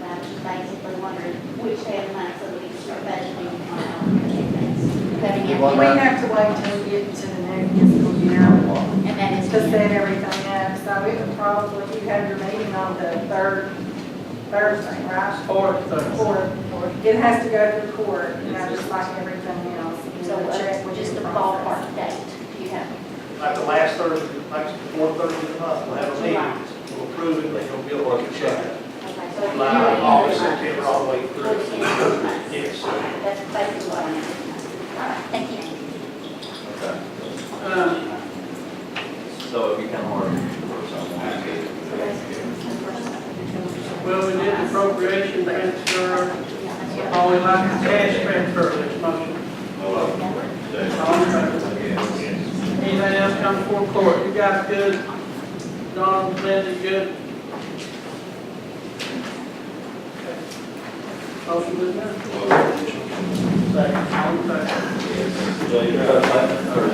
I was just basically wondering which day of the month so that we can start budgeting on our things. We have to wait until we get to the new fiscal year And that is. to set everything up, so it would probably, you have your meeting on the third Thursday, right? Fourth. Fourth. It has to go through court, just like everything else. So just a ballpark date, do you have? Like the last Thursday, like the 4th Thursday of the month, we'll have a meeting, we'll approve it, they'll be able to check it. Okay, so if July, you're. August, September, all the way For through. the end of the month. Yes. That's basically what I meant. All right, thank you. So if you can order for someone. Well, we did appropriation transfer, oh, we like the cash transfer, this motion. All in favor? Anything else come before court? You guys good? Don, Lindsay, good? Okay. Motion to adjourn. Second, all in favor? So you're, or,